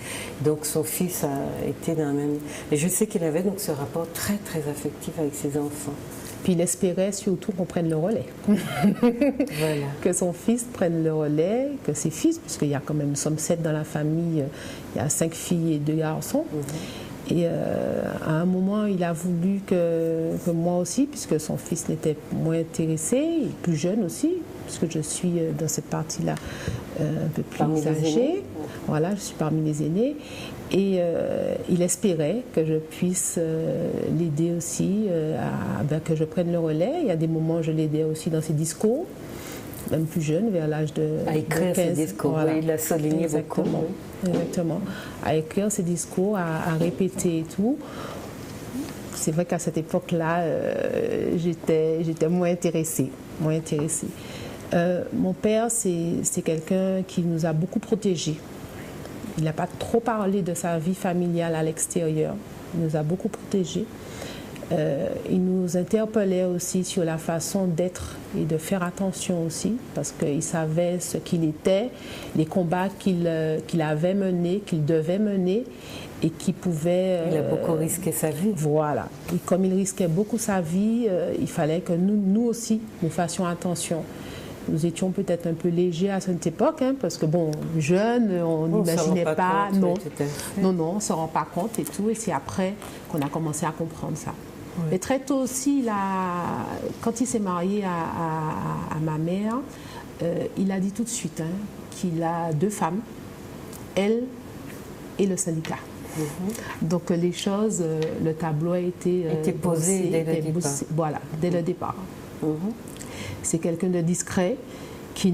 [SPEAKER 1] Donc son fils a été dans la même... Et je sais qu'il avait donc ce rapport très très affectif avec ses enfants.
[SPEAKER 3] Puis il espérait surtout qu'on prenne le relais.
[SPEAKER 1] Voilà.
[SPEAKER 3] Que son fils prenne le relais, que ses fils, puisqu'il y a quand même, nous sommes 7 dans la famille, il y a 5 filles et 2 garçons. Et à un moment, il a voulu que moi aussi, puisque son fils n'était moins intéressé, plus jeune aussi, puisque je suis dans cette partie-là un peu plus âgée. Voilà, je suis parmi les aînés. Et il espérait que je puisse l'aider aussi, que je prenne le relais. Il y a des moments où je l'aidais aussi dans ses discours, même plus jeune, vers l'âge de 15.
[SPEAKER 1] À écrire ses discours, voilà. Oui, il l'a souligné beaucoup.
[SPEAKER 3] Exactement. À écrire ses discours, à répéter et tout. C'est vrai qu'à cette époque-là, j'étais moins intéressée. Mon père, c'est quelqu'un qui nous a beaucoup protégés. Il n'a pas trop parlé de sa vie familiale à l'extérieur. Il nous a beaucoup protégés. Il nous interpellait aussi sur la façon d'être et de faire attention aussi, parce qu'il savait ce qu'il était, les combats qu'il avait menés, qu'il devait mener et qui pouvait...
[SPEAKER 1] Il a beaucoup risqué sa vie.
[SPEAKER 3] Voilà. Et comme il risquait beaucoup sa vie, il fallait que nous aussi, nous fassions attention. Nous étions peut-être un peu légers à cette époque, hein, parce que bon, jeunes, on n'imaginait pas, non, on ne se rend pas compte et tout, et c'est après qu'on a commencé à comprendre ça. Oui. Mais très tôt aussi, quand il s'est marié à ma mère, il a dit tout de suite qu'il a 2 femmes, elle et le syndicat. Donc les choses, le tableau a été
[SPEAKER 1] posé dès le départ.
[SPEAKER 3] Voilà, dès le départ. C'est quelqu'un de discret que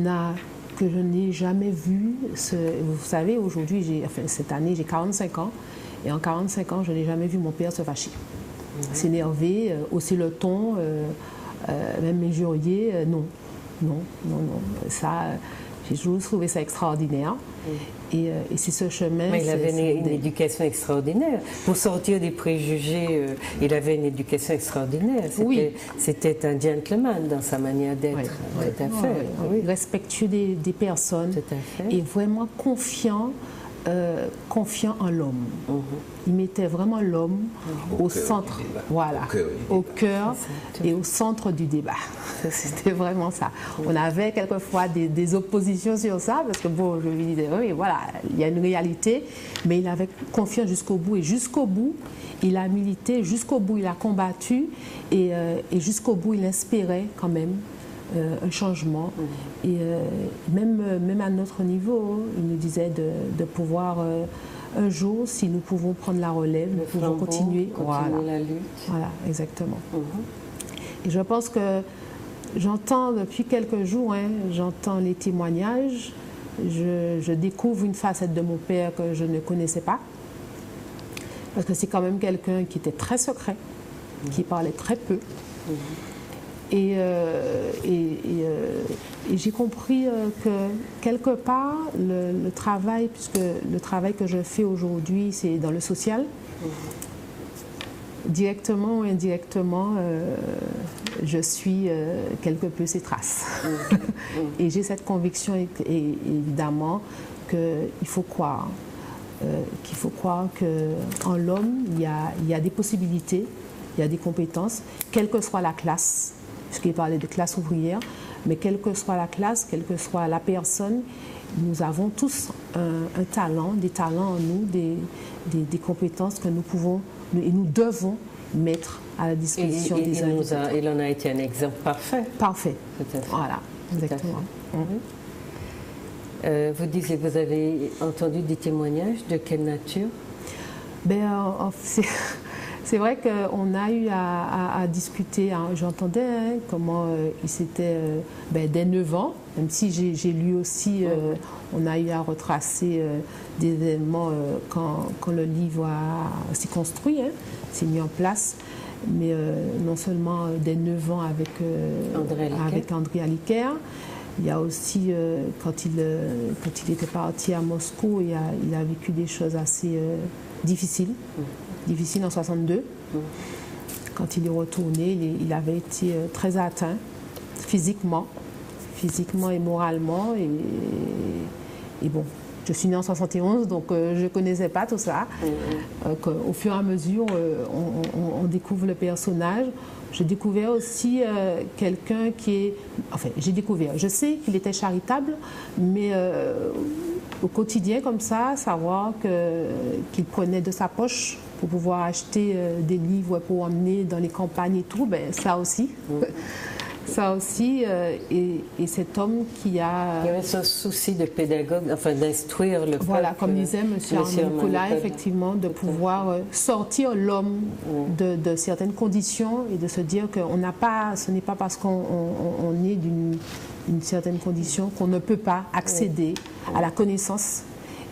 [SPEAKER 3] je n'ai jamais vu. Vous savez, aujourd'hui, cette année, j'ai 45 ans. Et en 45 ans, je n'ai jamais vu mon père se fâcher. S'énerver, hausser le ton, même m'injurier. Non. Ça, j'ai toujours trouvé ça extraordinaire. Et c'est ce chemin...
[SPEAKER 1] Mais il avait une éducation extraordinaire. Pour sortir des préjugés, il avait une éducation extraordinaire. C'était un gentleman dans sa manière d'être. Tout à fait.
[SPEAKER 3] Oui. Respectueux des personnes.
[SPEAKER 1] Tout à fait.
[SPEAKER 3] Et vraiment confiant en l'homme. Il mettait vraiment l'homme au centre, au cœur et au centre du débat. C'était vraiment ça. On avait quelquefois des oppositions sur ça, parce que bon, je lui disais, oui, voilà, il y a une réalité, mais il avait confiance jusqu'au bout, et jusqu'au bout, il a milité, jusqu'au bout, il a combattu, et jusqu'au bout, il inspirait quand même un changement. Et même à notre niveau, il nous disait de pouvoir, un jour, si nous pouvons prendre la relève, nous pouvons continuer
[SPEAKER 1] la lutte.
[SPEAKER 3] Voilà, exactement. Et je pense que j'entends depuis quelques jours, j'entends les témoignages je découvre une facette de mon père que je ne connaissais pas. Parce que c'est quand même quelqu'un qui était très secret, qui parlait très peu. Et j'ai compris que quelque part, le travail, puisque le travail que je fais aujourd'hui, c'est dans le social, directement ou indirectement, je suis quelque peu ses traces. Et j'ai cette conviction, évidemment, qu'il faut croire. Qu'il faut croire qu'en l'homme, il y a des possibilités, il y a des compétences, quelle que soit la classe, puisqu'il parlait de classe ouvrière, mais quelle que soit la classe, quelle que soit la personne, nous avons tous un talent, des talents en nous, des compétences que nous pouvons et nous devons mettre à la disposition des uns et des autres.
[SPEAKER 1] Il en a été un exemple parfait.
[SPEAKER 3] Parfait. Voilà, exactement.
[SPEAKER 1] Vous disiez, vous avez entendu des témoignages de quelle nature?
[SPEAKER 3] C'est vrai qu'on a eu à discuter, hein. J'entendais comment il s'était, dès 9 ans, même si j'ai lu aussi, on a eu à retracer des événements quand le livre s'est construit, s'est mis en place, mais non seulement dès 9 ans avec André Aliquer. Il y a aussi, quand il était parti à Moscou, il a vécu des choses assez difficiles en 62. Quand il est retourné, il avait été très atteint physiquement et moralement. Et bon, je suis née en 71, donc je ne connaissais pas tout ça. Au fur et à mesure, on découvre le personnage. J'ai découvert aussi quelqu'un qui est... Enfin, je sais qu'il était charitable, mais au quotidien, comme ça, savoir qu'il prenait de sa poche pour pouvoir acheter des livres pour emmener dans les campagnes et tout, ça aussi. Ça aussi, et cet homme qui a...
[SPEAKER 1] Il y avait ce souci de pédagogue, enfin d'instruire le peuple.
[SPEAKER 3] Voilà, comme disait M. Arnaud Nicolas, effectivement, de pouvoir sortir l'homme de certaines conditions et de se dire que ce n'est pas parce qu'on est d'une certaine condition qu'on ne peut pas accéder à la connaissance.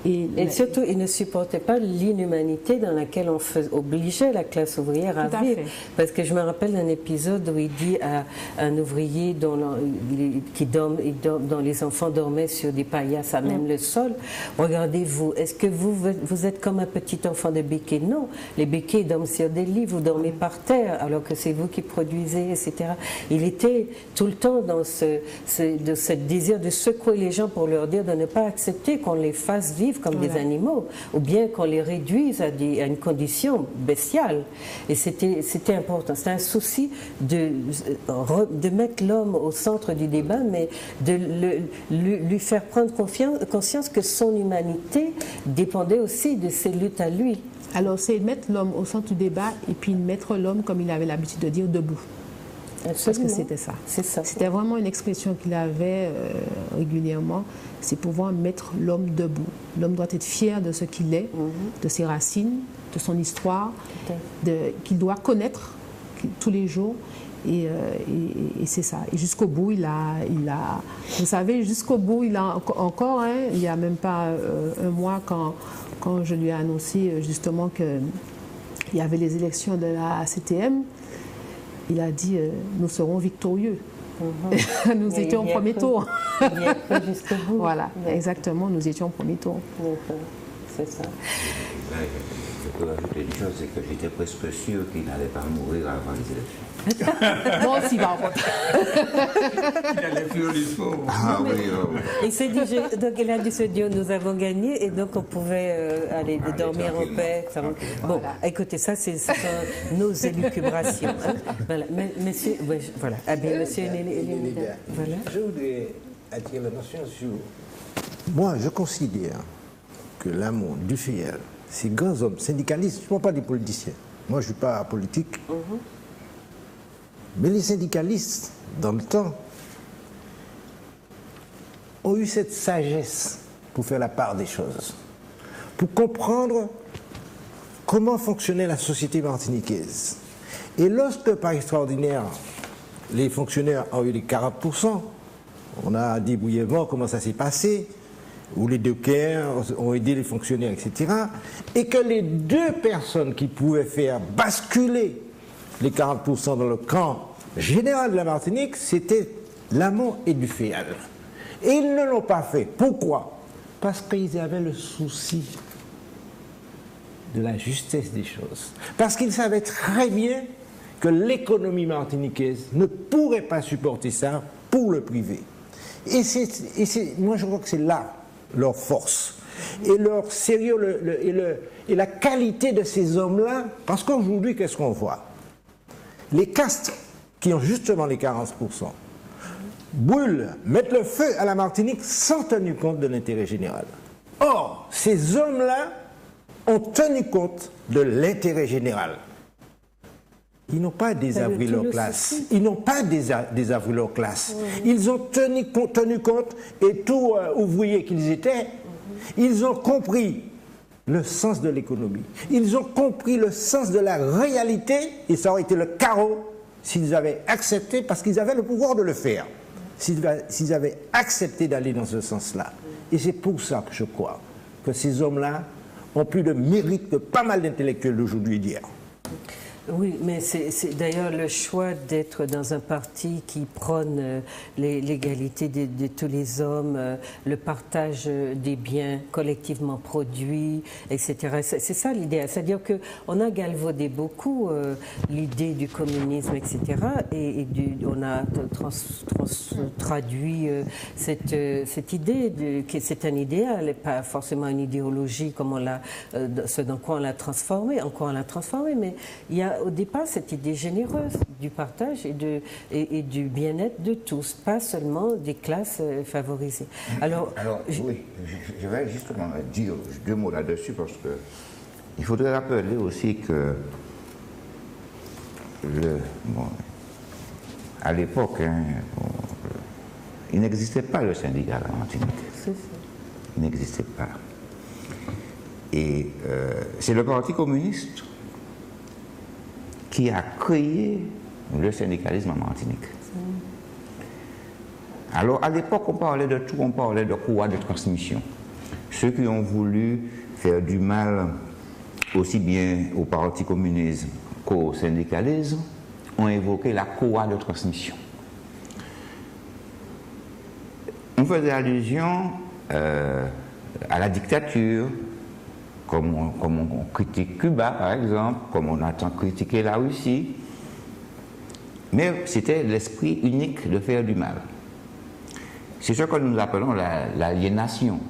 [SPEAKER 3] Et
[SPEAKER 1] surtout, il ne supportait pas l'inhumanité dans laquelle on obligeait la classe ouvrière à vivre. Parce que je me rappelle d'un épisode où il dit à un ouvrier dont les enfants dormaient sur des paillasses à même le sol, regardez-vous, est-ce que vous êtes comme un petit enfant de béquet? Non, les béquets dorment sur des lits, vous dormez par terre, alors que c'est vous qui produisez, etc. Il était tout le temps dans ce désir de secouer les gens pour leur dire de ne pas accepter qu'on les fasse vivre comme des animaux, ou bien qu'on les réduise à une condition bestiale. Et c'était important. C'est un souci de mettre l'homme au centre du débat, mais de lui faire prendre conscience que son humanité dépendait aussi de ses luttes à lui.
[SPEAKER 3] Alors c'est mettre l'homme au centre du débat et puis mettre l'homme, comme il avait l'habitude de dire, debout. Parce que c'était ça. C'était vraiment une expression qu'il avait régulièrement, c'est pouvoir mettre l'homme debout. L'homme doit être fier de ce qu'il est, de ses racines, de son histoire, qu'il doit connaître tous les jours. Et c'est ça. Et jusqu'au bout, il a vous savez, jusqu'au bout, il a encore, il n'y a même pas un mois, quand je lui ai annoncé justement qu'il y avait les élections de la CTM, il a dit nous serons victorieux. Nous étions au premier tour.
[SPEAKER 1] Jusqu'au bout.
[SPEAKER 3] Voilà, exactement, nous étions au premier tour.
[SPEAKER 1] C'est ça.
[SPEAKER 2] Je peux ajouter une chose, c'est que j'étais presque sûr qu'il n'allait pas mourir avant les élections.
[SPEAKER 3] Moi aussi, par contre.
[SPEAKER 4] Il allait fuir les pauvres.
[SPEAKER 2] Ah oui,
[SPEAKER 1] Il s'est dit, donc il a dû se dire, nous avons gagné, et donc on pouvait aller dormir en paix. Bon, écoutez, ça, ce sont nos élucubrations. Voilà, monsieur, voilà. Ah bien, monsieur voilà.
[SPEAKER 5] Je voudrais attirer l'attention sur... Moi, je considère que Lamont, Dufayel, ces grands hommes syndicalistes, je ne parle pas des politiciens. Moi, je ne suis pas politique. Mais les syndicalistes, dans le temps, ont eu cette sagesse pour faire la part des choses, pour comprendre comment fonctionnait la société martiniquaise. Et lorsque, par extraordinaire, les fonctionnaires ont eu les 40%, on a dit brièvement comment ça s'est passé, où les dockers ont aidé les fonctionnaires, etc. Et que les deux personnes qui pouvaient faire basculer les 40% dans le camp général de la Martinique, c'était Lamont et Duféal. Et ils ne l'ont pas fait. Pourquoi? Parce qu'ils avaient le souci de la justesse des choses. Parce qu'ils savaient très bien que l'économie martiniquaise ne pourrait pas supporter ça pour le privé. Et moi je crois que c'est là leur force et leur sérieux et la qualité de ces hommes-là, parce qu'aujourd'hui qu'est-ce qu'on voit? Les castes qui ont justement les 40% brûlent, mettent le feu à la Martinique sans tenir compte de l'intérêt général. Or, ces hommes-là ont tenu compte de l'intérêt général. Ils n'ont pas désavoué leur classe. Ils n'ont pas désavoué leur classe. Ils ont tenu compte, et tout ouvriers qu'ils étaient, ils ont compris le sens de l'économie. Ils ont compris le sens de la réalité, et ça aurait été le chaos s'ils avaient accepté, parce qu'ils avaient le pouvoir de le faire, s'ils avaient accepté d'aller dans ce sens-là. Et c'est pour ça que je crois que ces hommes-là ont plus de mérite que pas mal d'intellectuels d'aujourd'hui et d'hier.
[SPEAKER 1] Oui, mais c'est d'ailleurs le choix d'être dans un parti qui prône l'égalité de tous les hommes, le partage des biens collectivement produits, etc. C'est ça l'idée. C'est-à-dire qu'on a galvaudé beaucoup l'idée du communisme, etc. Et on a traduit cette idée, que c'est un idéal, et pas forcément une idéologie comme ce dans quoi on l'a transformé, mais il y a au départ cette idée généreuse du partage et du bien-être de tous, pas seulement des classes favorisées.
[SPEAKER 2] Alors oui, je vais justement dire 2 mots là-dessus, parce que il faudrait rappeler aussi que à l'époque, il n'existait pas le syndicat à la Martinique. Il n'existait pas. Et c'est le Parti communiste qui a créé le syndicalisme en Martinique. Alors, à l'époque, on parlait de tout, on parlait de courroie de transmission. Ceux qui ont voulu faire du mal aussi bien au Parti communiste qu'au syndicalisme ont évoqué la courroie de transmission. On faisait allusion à la dictature, comme on critique Cuba, par exemple, comme on attend critiquer la Russie. Mais c'était l'esprit unique de faire du mal. C'est ce que nous appelons l'aliénation.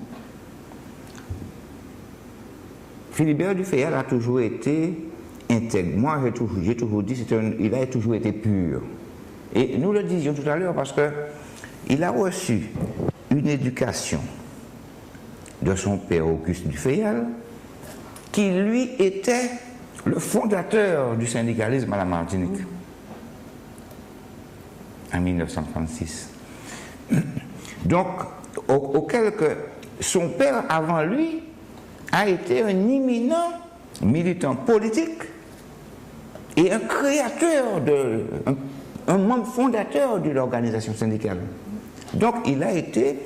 [SPEAKER 2] Philibert Duféal a toujours été intègre. Moi, j'ai toujours dit qu'il a toujours été pur. Et nous le disions tout à l'heure parce qu'il a reçu une éducation de son père Auguste Duféal, qui lui était le fondateur du syndicalisme à la Martinique en 1936. Donc, auquel que son père avant lui a été un éminent militant politique et un créateur, un membre fondateur de l'organisation syndicale. Donc il a été,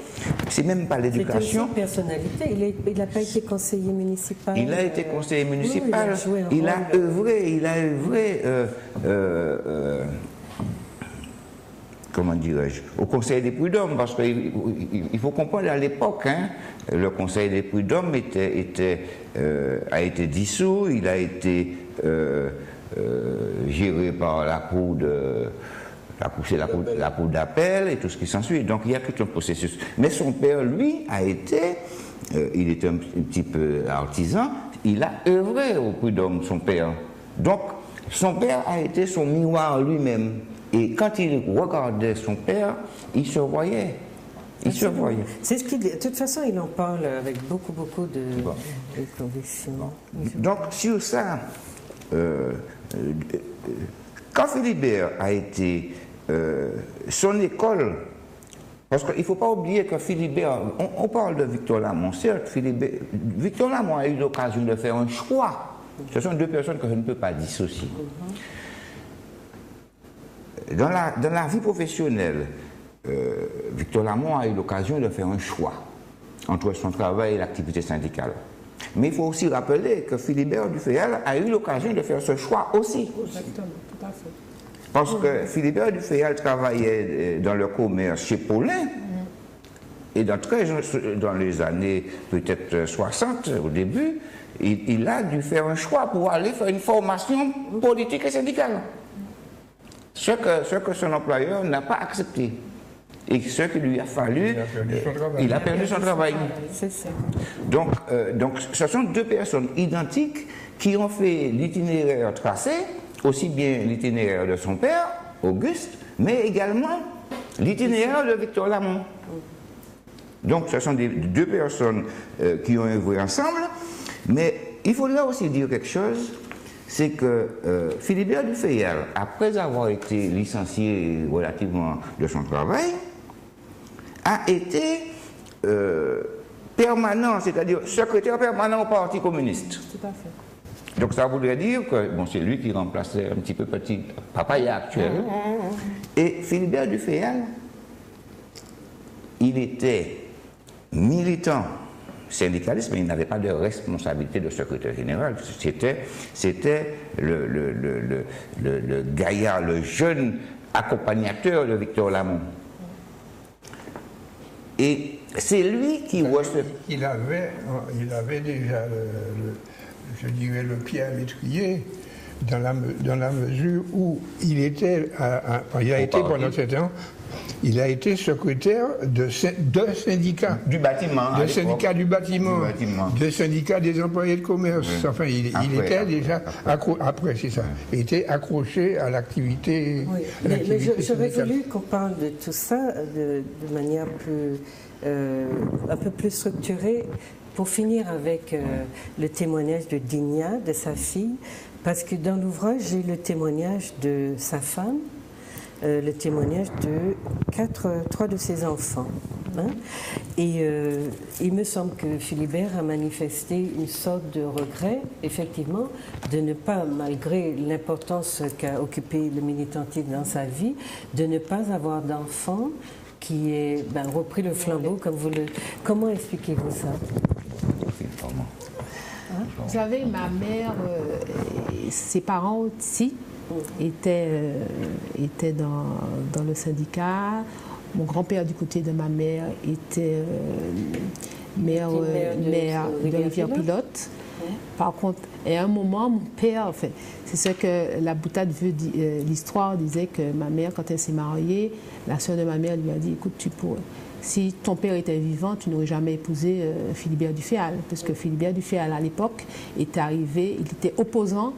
[SPEAKER 2] c'est même pas l'éducation.
[SPEAKER 1] C'est une personnalité, il n'a pas été conseiller municipal.
[SPEAKER 2] Il a été conseiller municipal, il a œuvré, comment dirais-je, au Conseil des prud'hommes, parce qu'il faut comprendre à l'époque, le Conseil des prud'hommes a été dissous, il a été géré par la cour d'appel et tout ce qui s'ensuit. Donc il y a tout un processus. Mais son père, lui, il était un petit peu artisan, il a œuvré au prud'homme, son père. Donc son père a été son miroir lui-même. Et quand il regardait son père, il se voyait. Il se voyait.
[SPEAKER 1] C'est ce qu'il dit. De toute façon, il en parle avec beaucoup de conviction.
[SPEAKER 2] Donc, sur ça, quand Philibert a été son école, parce qu'il ne faut pas oublier que Philibert, on parle de Victor Lamont, certes, Victor Lamont a eu l'occasion de faire un choix. Ce sont deux personnes que je ne peux pas dissocier. Dans la vie professionnelle, Victor Lamont a eu l'occasion de faire un choix. entre son travail et l'activité syndicale. Mais il faut aussi rappeler que Philibert Dufayel a eu l'occasion de faire ce choix aussi.
[SPEAKER 3] Exactement, tout à fait.
[SPEAKER 2] Parce que Philibert Dufayel travaillait dans le commerce chez Paulin, et dans les années peut-être 60, au début, il a dû faire un choix pour aller faire une formation politique et syndicale. Ce que son employeur n'a pas accepté. Et ce qu'il lui a fallu, il a perdu son travail.
[SPEAKER 1] C'est ça.
[SPEAKER 2] Donc, ce sont deux personnes identiques qui ont fait l'itinéraire tracé, aussi bien l'itinéraire de son père, Auguste, mais également l'itinéraire de Victor Lamont. Donc, ce sont deux personnes qui ont œuvré ensemble, mais il faudra aussi dire quelque chose, c'est que Philibert Dufayel, après avoir été licencié relativement de son travail, a été permanent, c'est-à-dire secrétaire permanent au Parti communiste.
[SPEAKER 3] Tout à fait.
[SPEAKER 2] Donc ça voudrait dire que c'est lui qui remplaçait un petit peu petit Papaya actuel. Et Philibert Dufayel, il était militant syndicaliste, mais il n'avait pas de responsabilité de secrétaire général. C'était le gaillard, le jeune accompagnateur de Victor Lamont. Et c'est lui qui
[SPEAKER 4] il avait déjà, je dirais, le pied à l'étrier, dans la mesure où il était, il a été pendant 7 ans, il a été secrétaire de syndicats.
[SPEAKER 2] Du bâtiment.
[SPEAKER 4] De syndicats du bâtiment. De syndicats des employés de commerce. Oui. Enfin, il était déjà, après c'est ça, il était accroché à l'activité.
[SPEAKER 1] Oui, mais j'aurais voulu qu'on parle de tout ça de manière un peu plus structurée, pour finir avec le témoignage de Digna, de sa fille, parce que dans l'ouvrage, j'ai le témoignage de sa femme, le témoignage de 3 de ses enfants. Hein? Et il me semble que Philibert a manifesté une sorte de regret, effectivement, de ne pas, malgré l'importance qu'a occupé le militantisme dans sa vie, de ne pas avoir d'enfant qui ait repris le flambeau comme vous le... Comment expliquez-vous ça?
[SPEAKER 3] Vous savez, ma mère, ses parents aussi étaient dans le syndicat. Mon grand-père du côté de ma mère était maire de Rivière-Pilote. Par contre, à un moment, mon père, enfin, c'est ce que la boutade veut dire, l'histoire disait que ma mère, quand elle s'est mariée, la sœur de ma mère lui a dit, écoute, si ton père était vivant, tu n'aurais jamais épousé Philibert Dufayel, parce que Philibert Dufayel, à l'époque, était arrivé, il était opposant,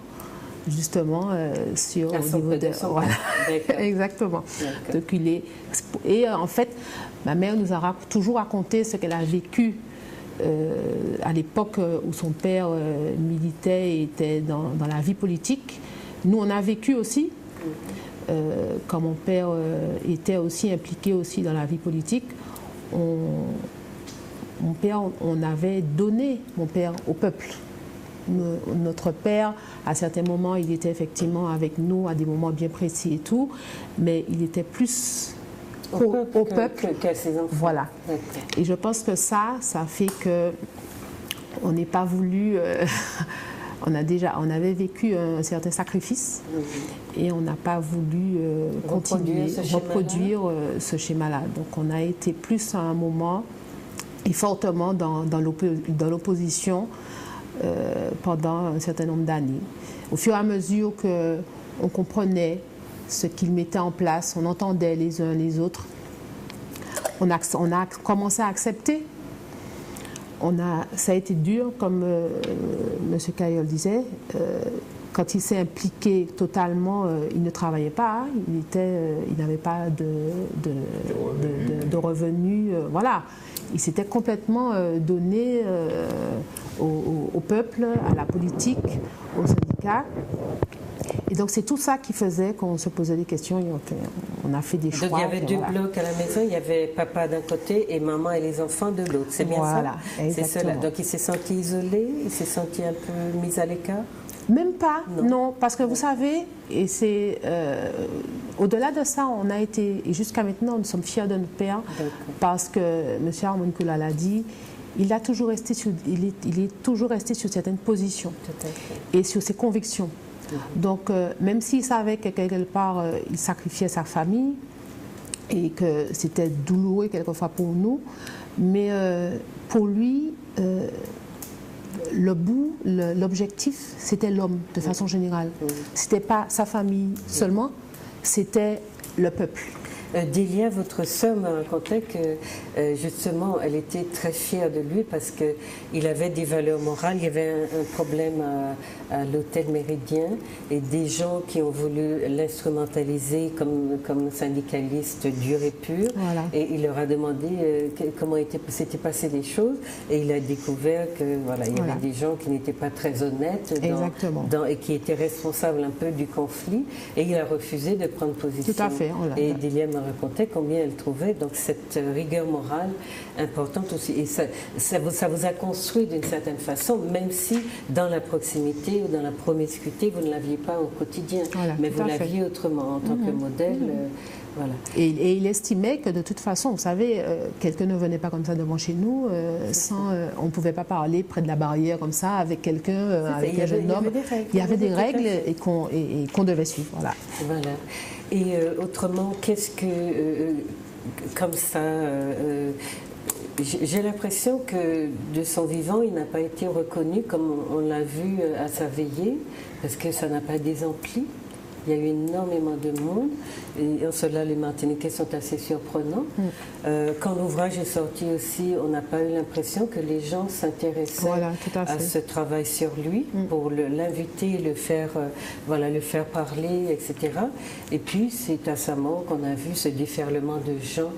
[SPEAKER 3] justement, au niveau de... Voilà. Exactement. Donc, et en fait, ma mère nous a toujours raconté ce qu'elle a vécu à l'époque où son père militait et était dans la vie politique. Nous, on a vécu aussi, quand mon père était aussi impliqué aussi dans la vie politique. Mon père, on avait donné mon père au peuple. Notre père, à certains moments, il était effectivement avec nous à des moments bien précis et tout, mais il était plus au peuple
[SPEAKER 1] qu'à ses enfants.
[SPEAKER 3] Voilà. Et je pense que ça fait que on n'est pas voulu. On avait vécu un certain sacrifice et on n'a pas voulu reproduire ce schéma-là. Donc on a été plus à un moment et fortement dans l'opposition pendant un certain nombre d'années. Au fur et à mesure qu'on comprenait ce qu'ils mettaient en place, on entendait les uns les autres, on a commencé à accepter. Ça a été dur, comme M. Cayol disait, quand il s'est impliqué totalement, il ne travaillait pas, il n'avait pas de revenus, voilà. Il s'était complètement donné au peuple, à la politique, aux syndicats. Et donc c'est tout ça qui faisait qu'on se posait des questions et on a fait des choix.
[SPEAKER 1] Donc il y avait deux blocs à la maison, il y avait papa d'un côté et maman et les enfants de l'autre, c'est bien ça? C'est cela. Donc il s'est senti isolé, il s'est senti un peu mis à l'écart?
[SPEAKER 3] Même pas, non, parce que vous savez, et c'est Au-delà de ça, on a été, et jusqu'à maintenant, nous sommes fiers de notre père, parce que M. Harmonikula l'a dit, il est toujours resté sur certaines positions et sur ses convictions. Donc, même s'il savait que quelque part, il sacrifiait sa famille et que c'était douloureux quelquefois pour nous, mais pour lui, l'objectif, c'était l'homme de façon générale. C'était pas sa famille seulement, c'était le peuple.
[SPEAKER 1] Delia, votre sœur me racontait que justement, elle était très fière de lui parce qu'il avait des valeurs morales. Il y avait un problème à l'hôtel Méridien et des gens qui ont voulu l'instrumentaliser comme syndicaliste dur et pur.
[SPEAKER 3] Voilà.
[SPEAKER 1] Et il leur a demandé comment s'étaient passées les choses et il a découvert que voilà, il y avait des gens qui n'étaient pas très honnêtes et qui étaient responsables un peu du conflit et il a refusé de prendre position.
[SPEAKER 3] Tout à fait.
[SPEAKER 1] Et Delia me racontait combien elle trouvait donc cette rigueur morale importante aussi. Et ça vous a construit d'une certaine façon, même si dans la proximité ou dans la promiscuité, vous ne l'aviez pas au quotidien, mais vous l'aviez autrement en tant que modèle. Voilà.
[SPEAKER 3] Et il estimait que de toute façon, vous savez, quelqu'un ne venait pas comme ça devant chez nous, on ne pouvait pas parler près de la barrière comme ça avec quelqu'un, avec un jeune homme. Il y avait des règles et qu'on devait suivre. Voilà.
[SPEAKER 1] Et autrement, qu'est-ce que, comme ça, j'ai l'impression que de son vivant, il n'a pas été reconnu comme on l'a vu à sa veillée, parce que ça n'a pas désempli. Il y a eu énormément de monde, et en cela, les Martiniquais sont assez surprenants. Quand l'ouvrage est sorti aussi, on n'a pas eu l'impression que les gens s'intéressaient à ce travail sur lui, pour l'inviter, le faire parler, etc. Et puis, c'est à sa mort qu'on a vu ce déferlement de gens.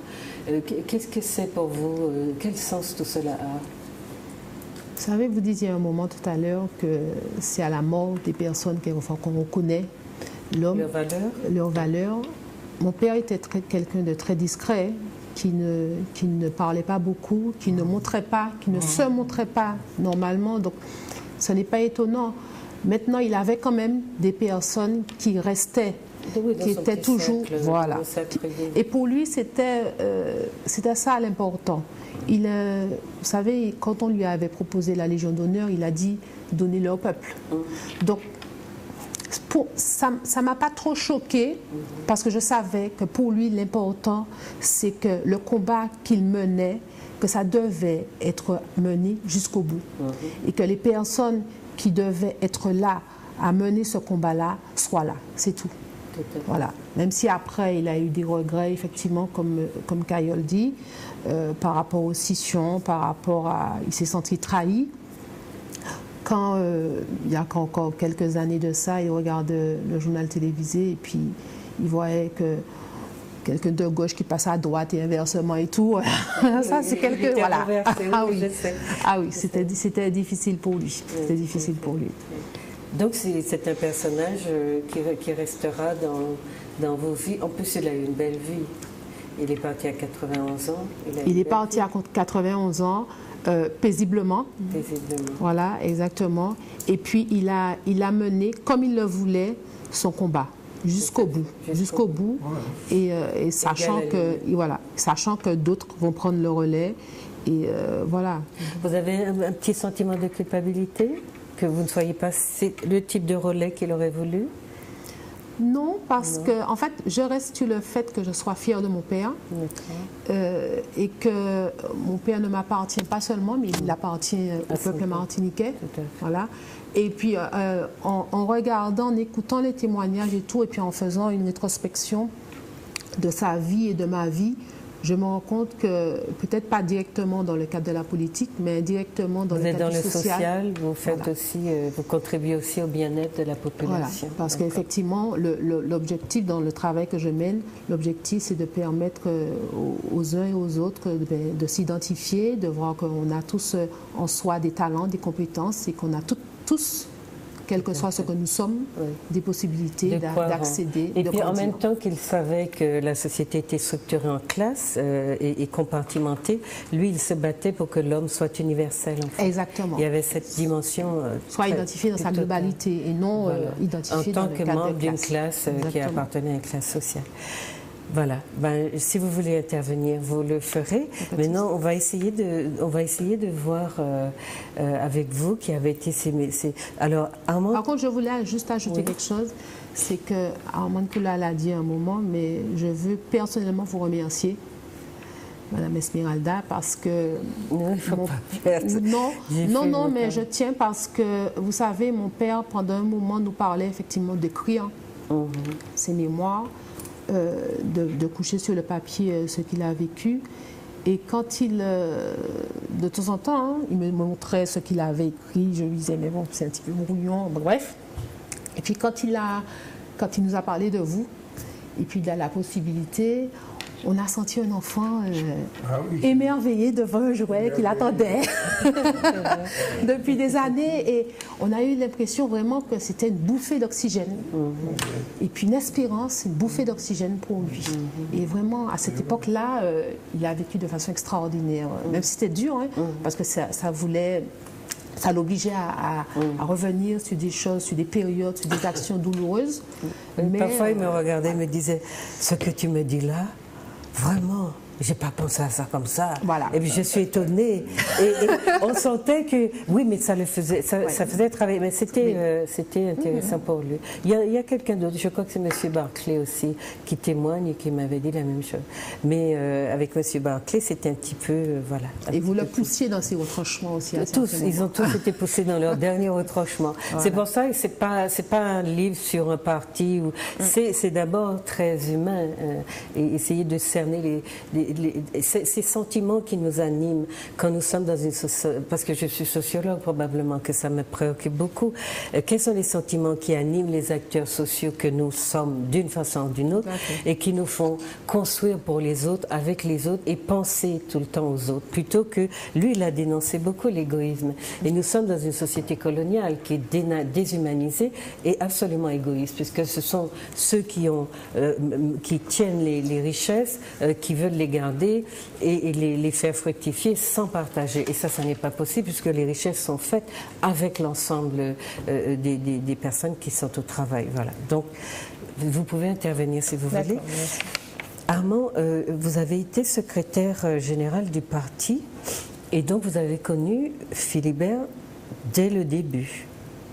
[SPEAKER 1] Qu'est-ce que c'est pour vous? Quel sens tout cela a?
[SPEAKER 3] Vous savez, vous disiez un moment tout à l'heure que c'est à la mort des personnes qu'on reconnaît l'homme, leurs valeurs. Mon père était quelqu'un de très discret, qui ne parlait pas beaucoup, qui ne montrait pas, qui ne se montrait pas normalement. Donc, ce n'est pas étonnant. Maintenant, il avait quand même des personnes qui restaient, qui étaient toujours... Voilà. Et pour lui, c'était ça l'important. Vous savez, quand on lui avait proposé la Légion d'honneur, il a dit « donnez-le au peuple ». Donc, ça ne m'a pas trop choquée parce que je savais que pour lui, l'important, c'est que le combat qu'il menait, que ça devait être mené jusqu'au bout. Et que les personnes qui devaient être là à mener ce combat-là soient là. C'est tout. Voilà. Même si après, il a eu des regrets, effectivement, comme Kayol dit, par rapport aux scissions, par rapport à... Il s'est senti trahi. Quand, il y a encore quelques années de ça, il regardait le journal télévisé et puis il voyait que quelqu'un de gauche qui passait à droite et inversement et tout. Ça, c'est quelque... Voilà. Ah oui, c'était difficile pour lui. C'était difficile pour lui.
[SPEAKER 1] Donc, c'est un personnage qui restera dans vos vies. En plus, il a eu une belle vie. Il est parti à 91 ans.
[SPEAKER 3] Il est parti à 91 ans. Paisiblement. Voilà, exactement. Et puis, il a mené, comme il le voulait, son combat jusqu'au bout. Jusqu'au bout. Et sachant que d'autres vont prendre le relais. Et voilà.
[SPEAKER 1] Vous avez un petit sentiment de culpabilité que vous ne soyez pas le type de relais qu'il aurait voulu?
[SPEAKER 3] Non, parce que, en fait, je reste sur le fait que je sois fière de mon père et que mon père ne m'appartient pas seulement, mais il appartient au peuple martiniquais. Voilà. Et puis, en regardant, en écoutant les témoignages et tout, et puis en faisant une rétrospection de sa vie et de ma vie, je me rends compte que, peut-être pas directement dans le cadre de la politique, mais directement dans le cadre du social. Vous êtes dans le social,
[SPEAKER 1] vous faites aussi, vous contribuez aussi au bien-être de la population.
[SPEAKER 3] Voilà, parce qu'effectivement, l'objectif dans le travail que je mène, l'objectif c'est de permettre aux uns et aux autres de s'identifier, de voir qu'on a tous en soi des talents, des compétences et qu'on a tous quel que soit ce que nous sommes, des possibilités d'accéder.
[SPEAKER 1] Et puis en même temps qu'il savait que la société était structurée en classes et compartimentée, lui, il se battait pour que l'homme soit universel. En fait.
[SPEAKER 3] Exactement.
[SPEAKER 1] Il y avait cette dimension...
[SPEAKER 3] soit identifié dans sa globalité et non identifié dans le cadre de classe.
[SPEAKER 1] En tant que membre d'une classe qui appartenait à une classe sociale. Voilà. Si vous voulez intervenir, vous le ferez. Maintenant, on va essayer de voir avec vous qui avez été Alors, Armand...
[SPEAKER 3] Par contre, je voulais juste ajouter quelque chose. C'est que Armand Koula l'a dit à un moment, mais je veux personnellement vous remercier, Madame Esmeralda, parce que... Non, mais je tiens parce que, vous savez, mon père, pendant un moment, nous parlait effectivement d'écrire ses mémoires. De coucher sur le papier ce qu'il a vécu. Et quand de temps en temps, il me montrait ce qu'il avait écrit, je lui disais, mais bon, c'est un petit peu brouillon, bref. Et puis quand il nous a parlé de vous, et puis de la possibilité, on a senti un enfant émerveillé devant un jouet qu'il attendait depuis des années. Et on a eu l'impression vraiment que c'était une bouffée d'oxygène. Et puis une espérance, une bouffée d'oxygène pour lui. Et vraiment, à cette époque-là, il a vécu de façon extraordinaire. Même si c'était dur, parce que ça l'obligeait à revenir sur des choses, sur des périodes, sur des actions douloureuses.
[SPEAKER 1] Mais parfois, il me regardait et me disait, ce que tu me dis là, vraiment, j'ai pas pensé à ça comme ça.
[SPEAKER 3] Voilà.
[SPEAKER 1] Et puis je suis étonnée. Et on sentait que, oui, mais ça le faisait, ça faisait travailler. Mais c'était intéressant pour lui. Il y a quelqu'un d'autre, je crois que c'est M. Barclay aussi, qui témoigne et qui m'avait dit la même chose. Mais avec M. Barclay, c'était un petit peu, voilà.
[SPEAKER 3] Et vous le poussiez dans ses retranchements aussi.
[SPEAKER 1] Ils ont tous été poussés dans leur dernier retranchement. Voilà. C'est pour ça que c'est pas un livre sur un parti. C'est d'abord très humain. Et essayer de cerner ces sentiments qui nous animent quand nous sommes dans une société, parce que je suis sociologue, probablement que ça me préoccupe beaucoup. Quels sont les sentiments qui animent les acteurs sociaux que nous sommes d'une façon ou d'une autre et qui nous font construire pour les autres, avec les autres et penser tout le temps aux autres, plutôt que lui, il a dénoncé beaucoup l'égoïsme. Et nous sommes dans une société coloniale qui est déshumanisée et absolument égoïste, puisque ce sont ceux qui tiennent les richesses, qui veulent les garder et les faire fructifier sans partager. Et ça n'est pas possible puisque les richesses sont faites avec l'ensemble des personnes qui sont au travail. Voilà. Donc, vous pouvez intervenir si vous voulez. Armand, vous avez été secrétaire général du parti et donc vous avez connu Philibert dès le début.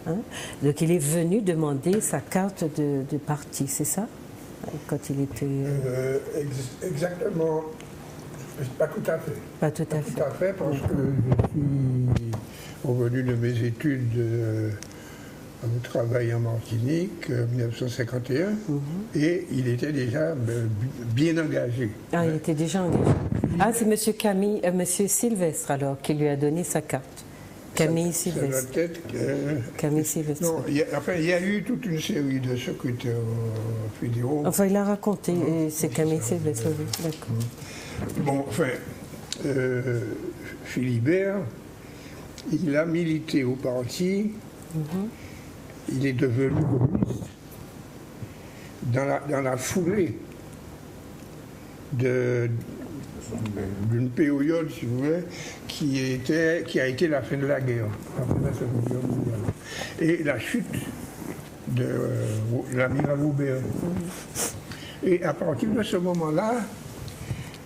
[SPEAKER 1] Hein? Donc, il est venu demander sa carte de parti, c'est ça? Quand il était...
[SPEAKER 4] Exactement. Pas tout à fait.
[SPEAKER 1] Pas tout à fait,
[SPEAKER 4] parce que je suis revenu de mes études au travail en Martinique, 1951, et il était déjà bien engagé.
[SPEAKER 1] Ah, il était déjà engagé. Ah, c'est M. Sylvestre alors qui lui a donné sa carte. Camille Sylvestre. Camille Sylvestre.
[SPEAKER 4] Non, il y a eu toute une série de secrétaires fédéraux.
[SPEAKER 1] Enfin, il a raconté, c'est Camille Sylvestre, oui, d'accord.
[SPEAKER 4] Bon, enfin, Philibert, il a milité au parti, il est devenu communiste dans la foulée d'une période, si vous voulez, qui a été la fin de la guerre, la fin de la Seconde Guerre mondiale. Et la chute de l'amiral Robert. Et à partir de ce moment-là,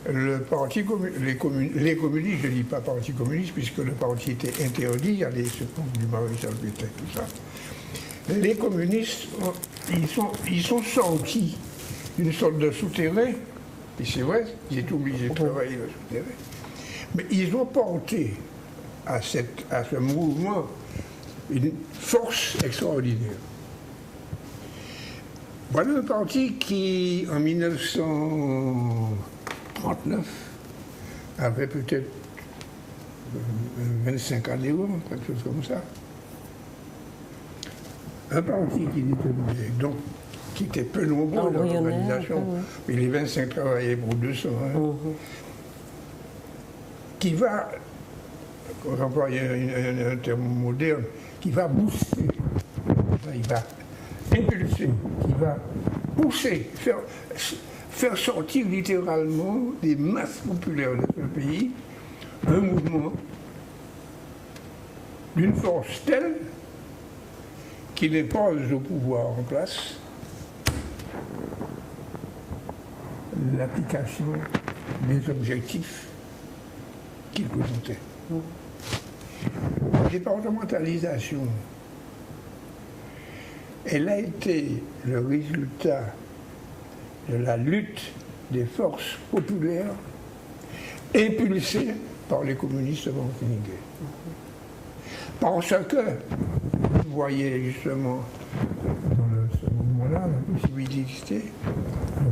[SPEAKER 4] le parti les communistes, je ne dis pas parti communiste, puisque le parti était interdit, il y a les secours du maréchal Pétain, tout ça. Les communistes, ils sont sortis d'une sorte de souterrain. Et c'est vrai, ils étaient obligés de travailler le souterrain. Mais ils ont porté à ce mouvement une force extraordinaire. Voilà un parti qui, en 1939, avait peut-être 25 adhérents, quelque chose comme ça. Un parti qui était peu nombreux dans l'organisation, mais les 25 travaillaient pour 200, qui va, pour employer un terme moderne, qui va booster il va impulser, il va pousser, faire sortir littéralement des masses populaires de ce pays un mouvement d'une force telle qu'il impose au pouvoir en place l'application des objectifs qu'il présentait. La départementalisation, elle a été le résultat de la lutte des forces populaires impulsées par les communistes martiniquais. Parce que vous voyez justement dans ce mouvement-là la possibilité de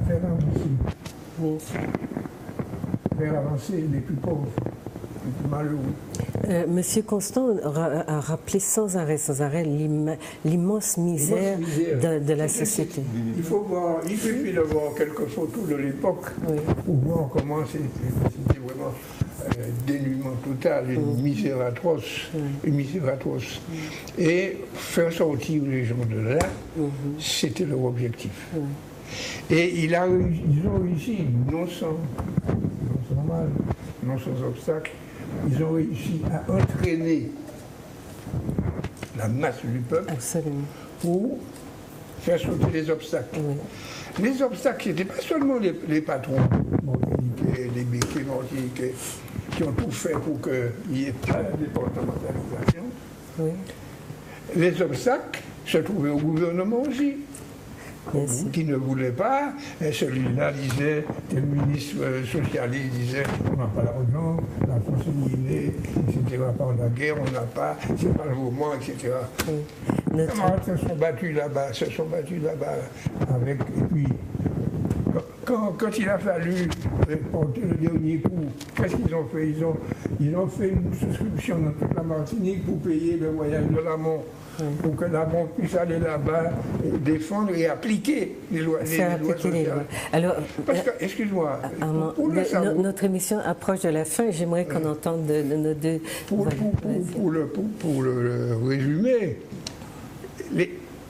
[SPEAKER 4] faire avancer les plus pauvres, les plus malheureux.
[SPEAKER 1] Monsieur Constant a rappelé sans arrêt l'immense misère de la société.
[SPEAKER 4] Il suffit de voir quelques photos de l'époque pour voir comment c'était vraiment dénuement total, une misère atroce, Et faire sortir les gens de là, c'était leur objectif. Et ils ont réussi, non sans mal, non sans obstacle, ils ont réussi à entraîner la masse du peuple pour faire sauter les obstacles. Les obstacles, ce n'étaient pas seulement les patrons martiniquais, les béquets martiniquais, qui ont tout fait pour qu'il n'y ait pas de départementalisation. Les obstacles se trouvaient au gouvernement aussi. Qui ne voulait pas, et celui-là disait, le ministre socialiste disait, on n'a pas l'argent, la France est minée, etc. Par la guerre, on n'a pas, c'est pas le moment, etc. Les camarades se sont battus là-bas, avec, et puis, quand il a fallu porter le dernier coup, qu'est-ce qu'ils ont fait? Ils ont fait une souscription dans toute la Martinique pour payer le voyage de Lamont. Pour que la banque puisse aller là-bas et défendre et appliquer les lois sociales.
[SPEAKER 1] Alors,
[SPEAKER 4] parce que, excuse-moi,
[SPEAKER 1] notre émission approche de la fin, j'aimerais qu'on entende de nos deux...
[SPEAKER 4] Pour le résumer,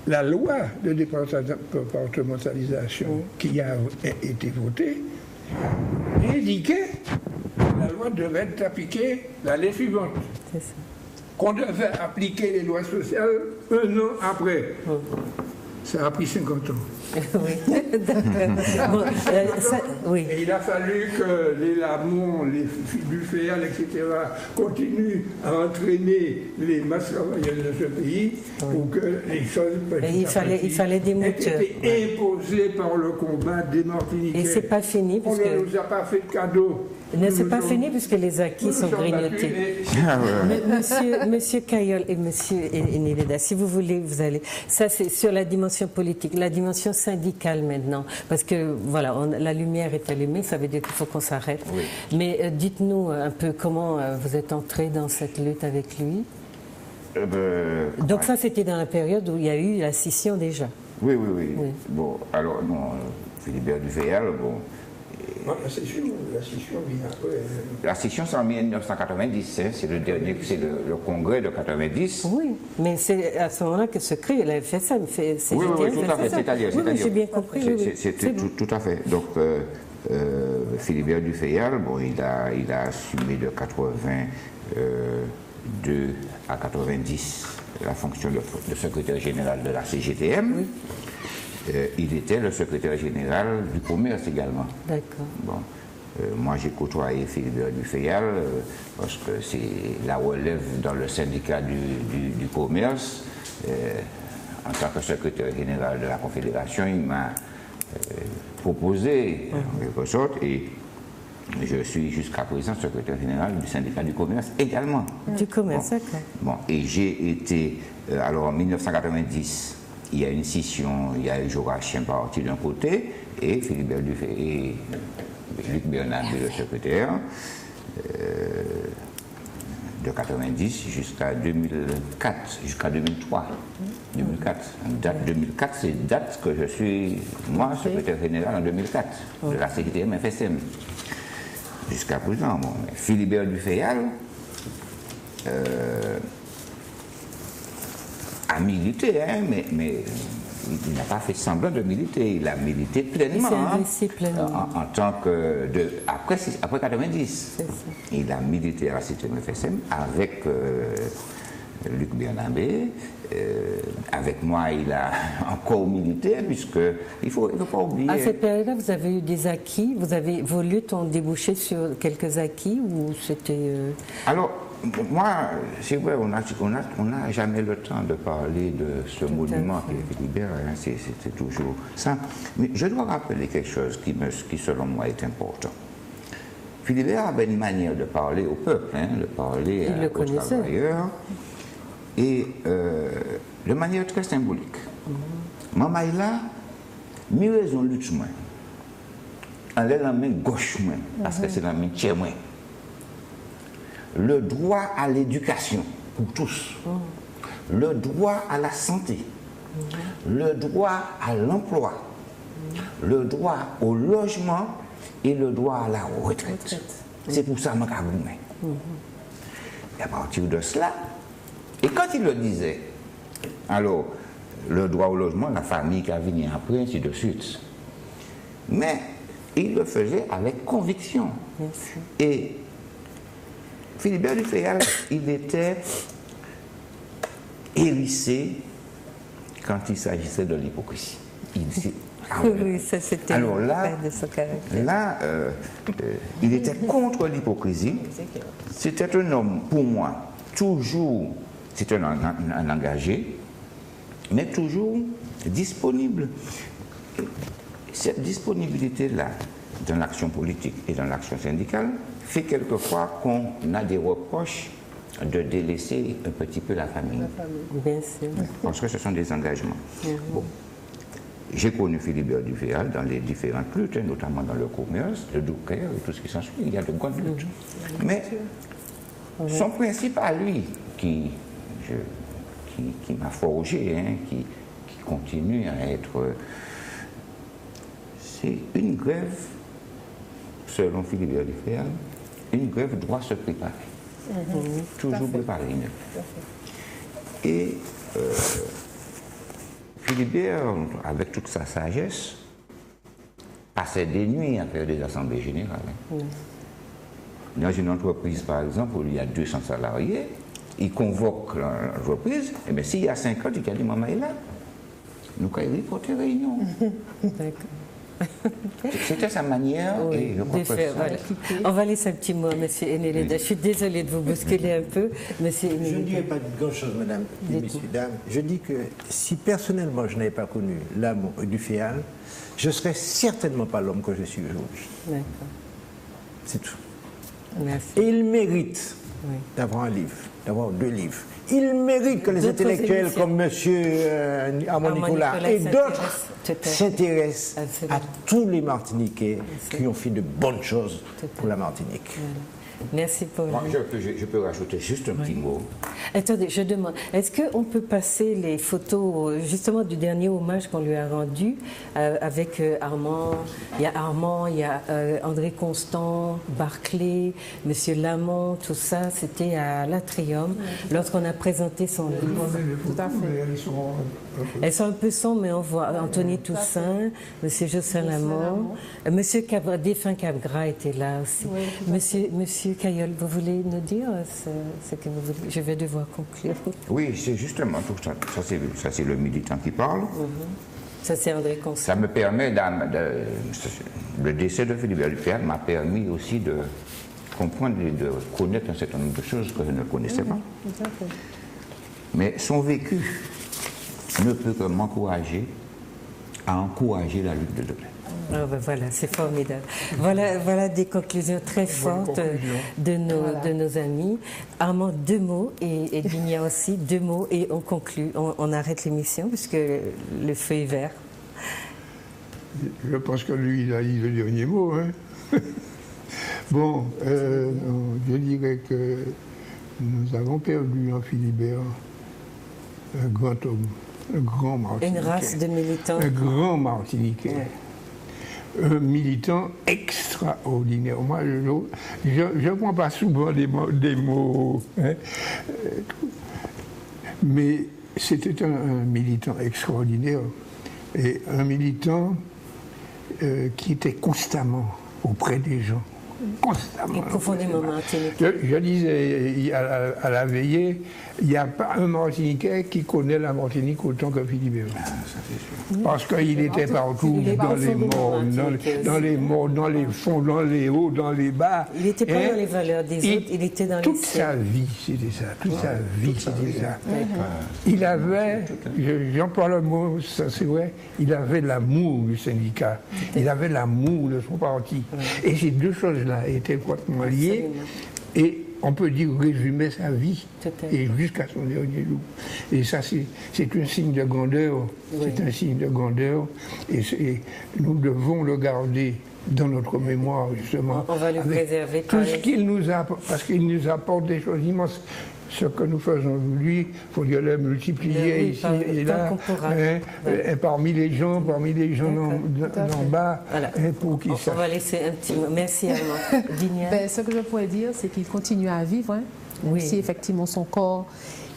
[SPEAKER 4] la loi de départementalisation qui a été votée indiquait que la loi devait être appliquée l'année suivante. C'est ça. Qu'on devait appliquer les lois sociales 1 an après. Ça a pris 50 ans. Et il a fallu que les Lamont, les Bufféal, etc., continuent à entraîner les masses travailleuses de ce pays pour que les choses
[SPEAKER 1] il fallait des moteurs.
[SPEAKER 4] Été imposées par le combat des Martiniquais.
[SPEAKER 1] Et c'est pas fini.
[SPEAKER 4] On ne nous a pas fait de cadeau.
[SPEAKER 1] C'est pas fini puisque les acquis sont grignotés. Monsieur Cayol et monsieur Eneleda, si vous voulez, vous allez. Ça, c'est sur la dimension politique, la dimension syndicale maintenant. Parce que, voilà, la lumière est allumée, ça veut dire qu'il faut qu'on s'arrête. Oui. Mais dites-nous un peu comment vous êtes entré dans cette lutte avec lui. Donc, ça, c'était dans la période où il y a eu la scission déjà.
[SPEAKER 2] Oui. Bon, alors, non, Philibert Dufayal, bon.
[SPEAKER 4] La scission vient après.
[SPEAKER 2] La scission, c'est en 1990, hein, c'est le congrès de 90.
[SPEAKER 1] Oui, mais c'est à ce moment-là que se crée la FSM.
[SPEAKER 2] Oui, tout à fait, c'est-à-dire.
[SPEAKER 1] J'ai bien compris.
[SPEAKER 2] C'est tout à fait. Donc, Philibert Dufayal, bon, il a assumé de 82 à 90 la fonction de secrétaire général de la CGTM. Oui. Il était le secrétaire général du commerce également. D'accord. Bon, moi, j'ai côtoyé Philibert Dufayal parce que c'est la relève dans le syndicat du commerce. En tant que secrétaire général de la Confédération, il m'a proposé, en quelque sorte, et je suis jusqu'à présent secrétaire général du syndicat du commerce également.
[SPEAKER 1] Du commerce, d'accord.
[SPEAKER 2] Bon, et j'ai été, alors en 1990, il y a une scission, il y a Joachim parti d'un côté, et Philibert Dufayal et Luc Bernard, le secrétaire, de 90 jusqu'à 2004, jusqu'à 2003. 2004. Date 2004, c'est date que je suis, moi, secrétaire général en 2004, de la CGTM FSM. Jusqu'à présent, bon, Philibert Dufayal a milité, hein, mais il n'a pas fait semblant de militer, il a milité pleinement.
[SPEAKER 1] Il s'est investi pleinement.
[SPEAKER 2] En tant que... après 90, il a milité à la CGTM FSM avec Luc Bernabé. Avec moi, il a encore milité, puisque il faut pas oublier...
[SPEAKER 1] À cette période-là, vous avez eu des acquis, vos luttes ont débouché sur quelques acquis, ou c'était...
[SPEAKER 2] Alors, moi, c'est vrai, on n'a jamais le temps de parler de ce monument qui est Philibert, hein, c'est toujours ça. Mais je dois rappeler quelque chose qui selon moi, est important. Philibert avait une manière de parler au peuple, hein, de parler aux travailleurs, et de manière très symbolique. Maman est là, mi raison lutte moins. Elle est la main gauche moins, parce que c'est la main tiers moins. Le droit à l'éducation pour tous, le droit à la santé, le droit à l'emploi, le droit au logement et le droit à la retraite. C'est pour ça que je suis. Et à partir de cela, et quand il le disait, alors, le droit au logement, la famille qui a venu après, ainsi de suite. Mais il le faisait avec conviction. Et Philibert du Fayal, il était hérissé quand il s'agissait de l'hypocrisie.
[SPEAKER 1] Oui, ça c'était
[SPEAKER 2] de son caractère. Là, il était contre l'hypocrisie. C'était un homme, pour moi, toujours, c'était un engagé, mais toujours disponible. Cette disponibilité-là, dans l'action politique et dans l'action syndicale, fait quelquefois qu'on a des reproches de délaisser un petit peu la famille.
[SPEAKER 1] Bien sûr.
[SPEAKER 2] Parce que ce sont des engagements. Bon. J'ai connu Philibert du Fayal dans les différentes luttes, notamment dans le commerce, le Douker et tout ce qui s'ensuit. Il y a de grandes luttes. Mais son principe à lui, qui m'a forgé, hein, qui continue à être... c'est une grève, selon Philibert du Fayal, une grève doit se préparer. Toujours préparer une grève. Et Philibert, avec toute sa sagesse, passait des nuits à faire des assemblées générales. Dans une entreprise, par exemple, où il y a 200 salariés, il convoque l'entreprise, et bien s'il y a 50, il a dit, maman est là. Nous avons reporté réunion. C'était sa manière
[SPEAKER 1] de faire. Voilà. On va laisser un petit mot à M. Eneleda. Je suis désolée de vous bousculer un peu, M. Eneleda.
[SPEAKER 5] Je ne dirais pas grand-chose, madame et messieurs, dames. Je dis que si personnellement je n'avais pas connu l'âme du Fayal, je ne serais certainement pas l'homme que je suis aujourd'hui.
[SPEAKER 1] D'accord. C'est
[SPEAKER 5] tout.
[SPEAKER 1] Merci.
[SPEAKER 5] Et il mérite d'avoir un livre, d'avoir 2 livres. Il mérite que les intellectuels comme M. Armand Nicolas et d'autres s'intéressent à tous les Martiniquais qui ont fait de bonnes choses pour la Martinique.
[SPEAKER 1] Voilà. Merci Paul.
[SPEAKER 2] Moi, je peux rajouter juste un petit mot.
[SPEAKER 1] Attendez, je demande, est-ce qu'on peut passer les photos justement du dernier hommage qu'on lui a rendu avec Armand, il y a André Constant, Barclay, M. Lamont, tout ça, c'était à l'Atrium lorsqu'on a présenté son livre.
[SPEAKER 4] Tout à fait.
[SPEAKER 1] Elles sont un peu sombres, mais on voit Anthony Toussaint, M. Jocelyn Lamont, M. défunt Cabgras était là aussi. Oui, Monsieur Cailleul, vous voulez nous dire ce que vous voulez? Je vais devoir conclure.
[SPEAKER 2] Oui, c'est justement tout ça. Ça, c'est le militant qui parle.
[SPEAKER 1] Ça, c'est André Constant.
[SPEAKER 2] Ça me permet, le décès de Philibert du Fayal m'a permis aussi de comprendre et de connaître un certain nombre de choses que je ne connaissais pas. Mais son vécu ne peut que m'encourager à encourager la lutte de demain.
[SPEAKER 1] Ah ben voilà, c'est formidable. Voilà des conclusions très fortes de nos amis. Armand, 2 mots, et Digna aussi, 2 mots, et on conclut. On arrête l'émission puisque le feu est vert.
[SPEAKER 4] Je pense que lui, il a dit le dernier mot. Hein. Bon, je dirais que nous avons perdu en Philibert un grand homme, un grand Martiniquais.
[SPEAKER 1] Une race de militants.
[SPEAKER 4] Un grand Martiniquais. Ouais. Un militant extraordinaire. Moi, je ne prends pas souvent des mots hein, mais c'était un militant extraordinaire, et un militant qui était constamment auprès des gens. Constamment.
[SPEAKER 1] Et profondément martiniquais.
[SPEAKER 4] Je disais à la veillée, il n'y a pas un Martiniquais qui connaît la Martinique autant que Philibert. Parce qu'il était partout, dans les morts, dans les fonds, dans les hauts, dans les bas.
[SPEAKER 1] Il n'était pas dans les valeurs des autres, il était dans les
[SPEAKER 4] toute sa vie, c'était ça. Toute sa vie, c'était ça. Il avait, j'emploie le mot, ça c'est vrai, il avait l'amour du syndicat. Il avait l'amour de son parti. Et ces deux choses-là étaient complètement liées. Et on peut dire résumer sa vie et jusqu'à son dernier jour. Et ça, c'est un signe de grandeur. Oui. C'est un signe de grandeur. Et nous devons le garder dans notre mémoire, justement.
[SPEAKER 1] On va le préserver.
[SPEAKER 4] Tout ce qu'il nous apporte, parce qu'il nous apporte des choses immenses. Ce que nous faisons aujourd'hui, il faut le multiplier ici et là, parmi les gens d'en bas,
[SPEAKER 1] voilà.
[SPEAKER 4] Pour qu'ils
[SPEAKER 1] On va laisser un petit mot. Merci Armand.
[SPEAKER 3] Ce que je pourrais dire, c'est qu'il continue à vivre, même si effectivement son corps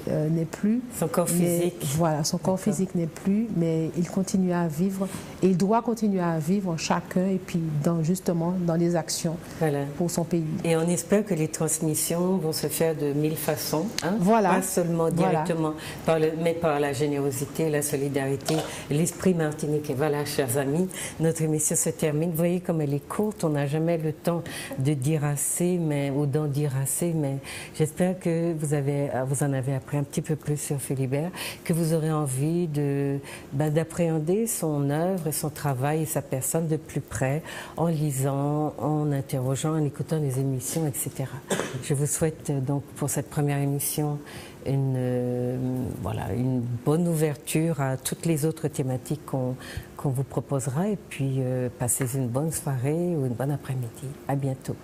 [SPEAKER 3] n'est plus.
[SPEAKER 1] Son corps physique.
[SPEAKER 3] Voilà, son corps physique n'est plus, mais il continue à vivre. Et il doit continuer à vivre chacun, et puis justement dans des actions pour son pays.
[SPEAKER 1] Et on espère que les transmissions vont se faire de 1000 façons. Pas seulement directement, mais par la générosité, la solidarité, l'esprit martiniquais. Voilà, chers amis, notre émission se termine. Vous voyez comme elle est courte, on n'a jamais le temps de dire assez, ou d'en dire assez, mais j'espère que vous en avez appris un petit peu plus sur Philibert, que vous aurez envie d'appréhender son œuvre et son travail et sa personne de plus près, en lisant, en interrogeant, en écoutant les émissions, etc. Je vous souhaite donc pour cette première émission une bonne ouverture à toutes les autres thématiques qu'on vous proposera, et puis passez une bonne soirée ou une bonne après-midi. À bientôt.